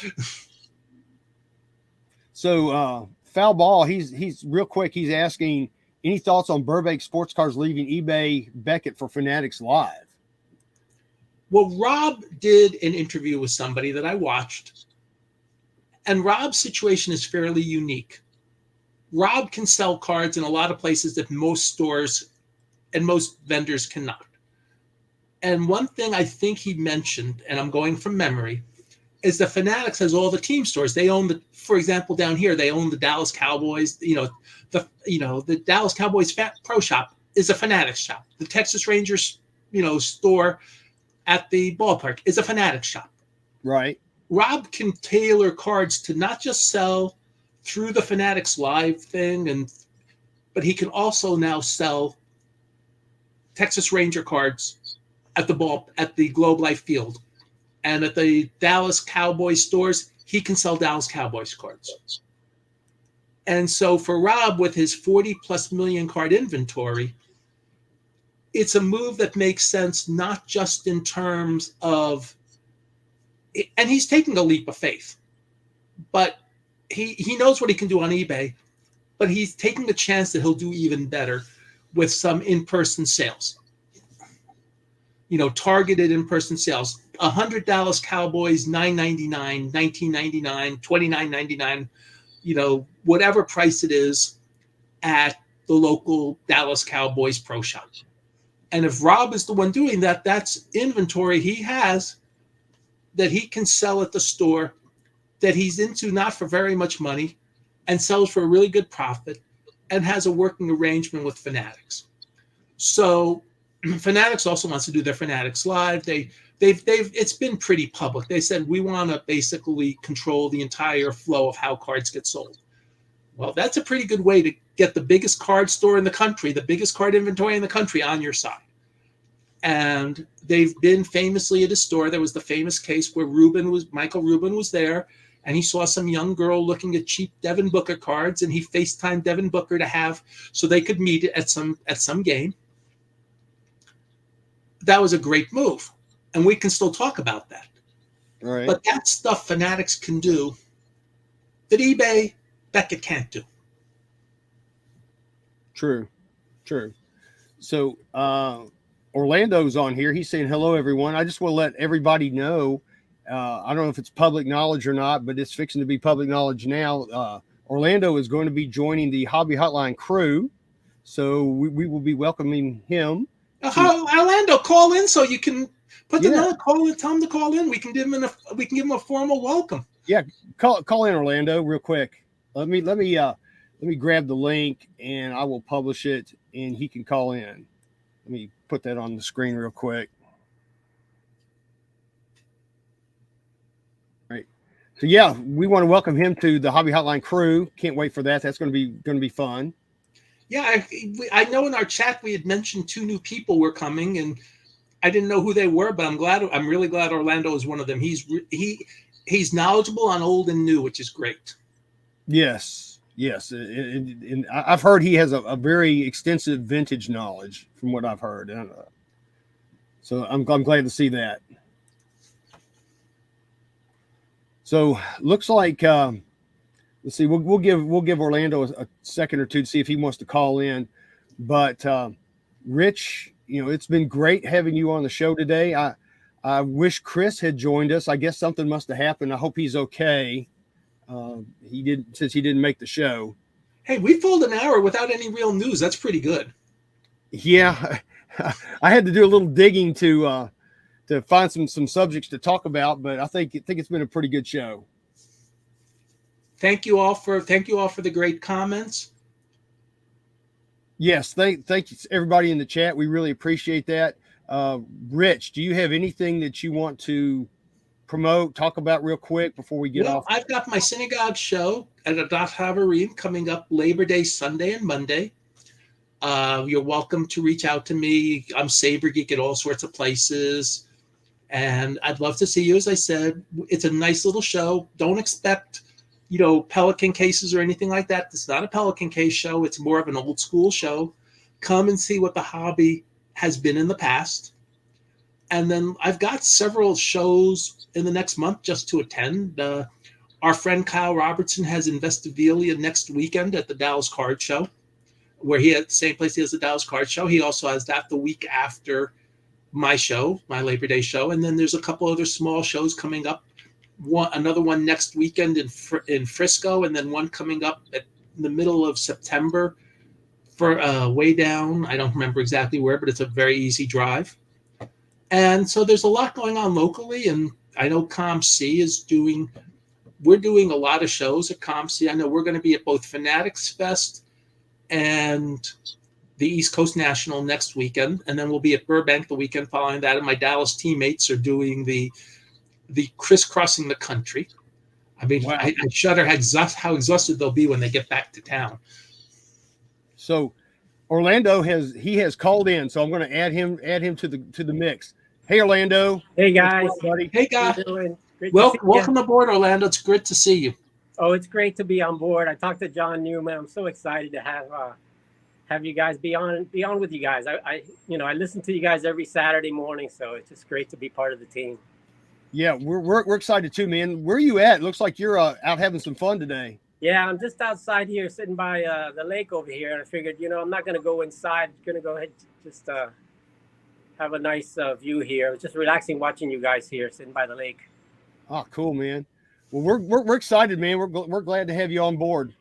So Foul Ball, he's real quick. He's asking, any thoughts on Burbank Sports Cars leaving eBay Beckett for Fanatics Live?
Well, Rob did an interview with somebody that I watched, and Rob's situation is fairly unique. Rob can sell cards in a lot of places that most stores and most vendors cannot. And one thing I think he mentioned, and I'm going from memory, is the Fanatics has all the team stores. They own for example, down here, they own the Dallas Cowboys. The Dallas Cowboys Pro Shop is a Fanatics shop. The Texas Rangers, store at the ballpark is a Fanatics shop.
Right.
Rob can tailor cards to not just sell through the Fanatics Live thing, but he can also now sell Texas Ranger cards at the Globe Life Field, and at the Dallas Cowboys stores, he can sell Dallas Cowboys cards. And so for Rob, with his 40 plus million card inventory, it's a move that makes sense, not just in terms of, and he's taking a leap of faith, but he knows what he can do on eBay, but he's taking the chance that he'll do even better with some in-person sales. Targeted in-person sales. 100 Dallas Cowboys, $9.99, $19.99, $29.99, whatever price it is at the local Dallas Cowboys pro shop. And if Rob is the one doing that, that's inventory he has that he can sell at the store, that he's into not for very much money, and sells for a really good profit, and has a working arrangement with Fanatics. So Fanatics also wants to do their Fanatics Live. It's been pretty public. They said, we want to basically control the entire flow of how cards get sold. Well, that's a pretty good way to get the biggest card store in the country, the biggest card inventory in the country on your side. And they've been famously at a store. There was the famous case where Michael Rubin was there, and he saw some young girl looking at cheap Devin Booker cards, and he FaceTimed Devin Booker to have so they could meet at some game. That was a great move, and we can still talk about that.
Right.
But that stuff Fanatics can do that eBay, Beckett can't do.
True. So Orlando's on here. He's saying, hello, everyone. I just want to let everybody know, I don't know if it's public knowledge or not, but it's fixing to be public knowledge now. Orlando is going to be joining the Hobby Hotline crew, so we will be welcoming him.
Orlando, call in so you can put the note. Call in, tell him to call in. We can give him a formal welcome.
Yeah, call in, Orlando, real quick. Let me grab the link and I will publish it, and he can call in. Let me put that on the screen real quick. All right. So yeah, we want to welcome him to the Hobby Hotline crew. Can't wait for that. That's going to be fun.
Yeah, I know in our chat we had mentioned 2 new people were coming, and I didn't know who they were, but I'm really glad Orlando is one of them. He's knowledgeable on old and new, which is great.
Yes. And I've heard he has a very extensive vintage knowledge from what I've heard. So I'm glad to see that. So looks like, let's see, we'll give Orlando a second or two to see if he wants to call in. But Rich, it's been great having you on the show today. I wish Chris had joined us. I guess something must have happened. I hope he's okay. He didn't make the show.
Hey, we filled an hour without any real news. That's pretty good.
Yeah, I had to do a little digging to find some subjects to talk about, but I think it's been a pretty good show.
Thank you all for the great comments.
Yes, thank you everybody in the chat. We really appreciate that. Rich, do you have anything that you want to promote, talk about real quick before we get off?
I've got my synagogue show at Adat Havarim coming up Labor Day Sunday and Monday. You're welcome to reach out to me. I'm Saber Geek at all sorts of places, and I'd love to see you. As I said, it's a nice little show. Don't expect Pelican cases or anything like that. It's not a Pelican case show. It's more of an old school show. Come and see what the hobby has been in the past. And then I've got several shows in the next month just to attend. Our friend Kyle Robertson has Investigalia next weekend at the Dallas Card Show, where he at the same place he has the Dallas Card Show. He also has that the week after my show, my Labor Day show. And then there's a couple other small shows coming up. Another one next weekend in Frisco, and then one coming up in the middle of September for way down. I don't remember exactly where, but it's a very easy drive. And so there's a lot going on locally, and I know ComC we're doing a lot of shows at ComC. I know we're going to be at both Fanatics Fest and the East Coast National next weekend, and then we'll be at Burbank the weekend following that. And my Dallas teammates are doing the crisscrossing the country. I mean,
Wow.
I shudder how exhausted they'll be when they get back to town.
So Orlando has called in, so I'm going to add him to the mix. Hey, Orlando.
Hey guys,
What's up, buddy?
Hey, guys.
How you doing? Great
Well,
to see
welcome
you.
aboard, Orlando. It's great to see you.
Oh, it's great to be on board. I talked to John Newman. I'm so excited to have you guys be on with you guys. I listen to you guys every Saturday morning, so it's just great to be part of the team.
Yeah, we're excited too, man. Where are you at? Looks like you're out having some fun today.
Yeah, I'm just outside here, sitting by the lake over here, and I figured, I'm not going to go inside. I'm going to go ahead just have a nice view here. Just relaxing, watching you guys here, sitting by the lake.
Oh, cool, man. Well, we're excited, man. We're glad to have you on board.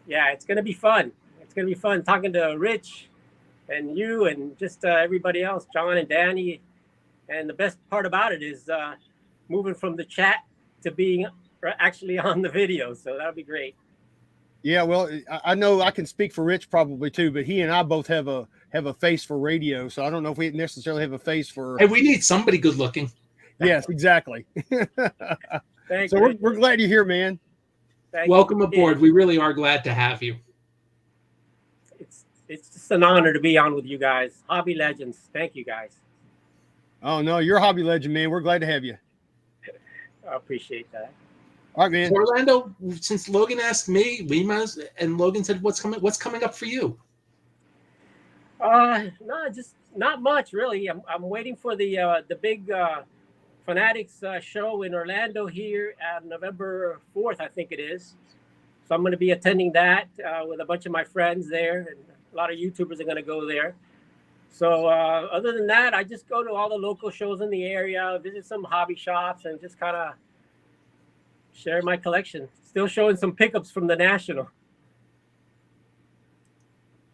Yeah, it's going to be fun. It's going to be fun talking to Rich and you and just everybody else, John and Danny. And the best part about it is moving from the chat to being actually on the video. So that'll be great.
Yeah, well, I know I can speak for Rich probably too, but he and I both have a face for radio. So I don't know if we necessarily have a face for.
Hey, we need somebody good looking.
Yes, exactly.
Thanks.
So we're glad you're here, man.
Welcome aboard. We really are glad to have you.
It's just an honor to be on with you guys. Hobby legends. Thank you, guys.
Oh, no, you're a hobby legend, man. We're glad to have you.
I appreciate that.
All right, man.
So Orlando, since Logan asked me, and Logan said, what's coming up for you?
No, just not much really. I'm waiting for the big Fanatics show in Orlando here at November 4th, I think it is. So I'm going to be attending that with a bunch of my friends there, and a lot of YouTubers are going to go there. So other than that, I just go to all the local shows in the area, visit some hobby shops, and just kind of share my collection. Still showing some pickups from the National.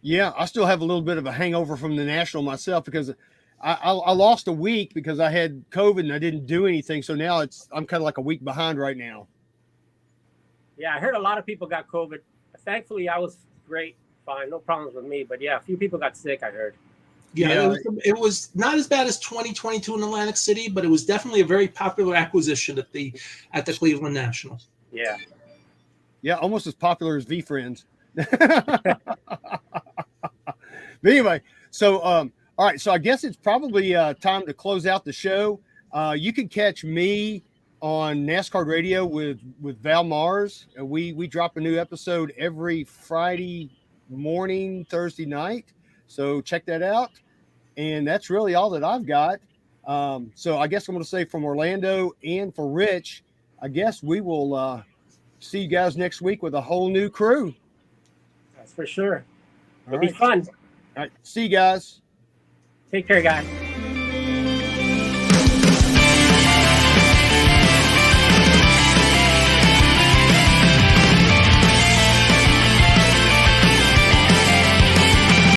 Yeah, I still have a little bit of a hangover from the National myself because I lost a week because I had COVID and I didn't do anything. So now I'm kind of like a week behind right now.
Yeah, I heard a lot of people got COVID. Thankfully, I was great, fine, no problems with me. But yeah, a few people got sick, I heard.
Yeah, it was not as bad as 2022 in Atlantic City, but it was definitely a very popular acquisition at the Cleveland National.
Yeah.
Yeah, almost as popular as V-Friends. But anyway, so all right, so I guess it's probably time to close out the show. You can catch me on NASCAR Radio with Val Mars. We drop a new episode every Friday morning, Thursday night. So check that out. And that's really all that I've got. So I guess I'm going to say from Orlando and for Rich, I guess we will see you guys next week with a whole new crew.
That's for sure. It'll
All
be
right.
fun.
All right. See you guys.
Take care, guys.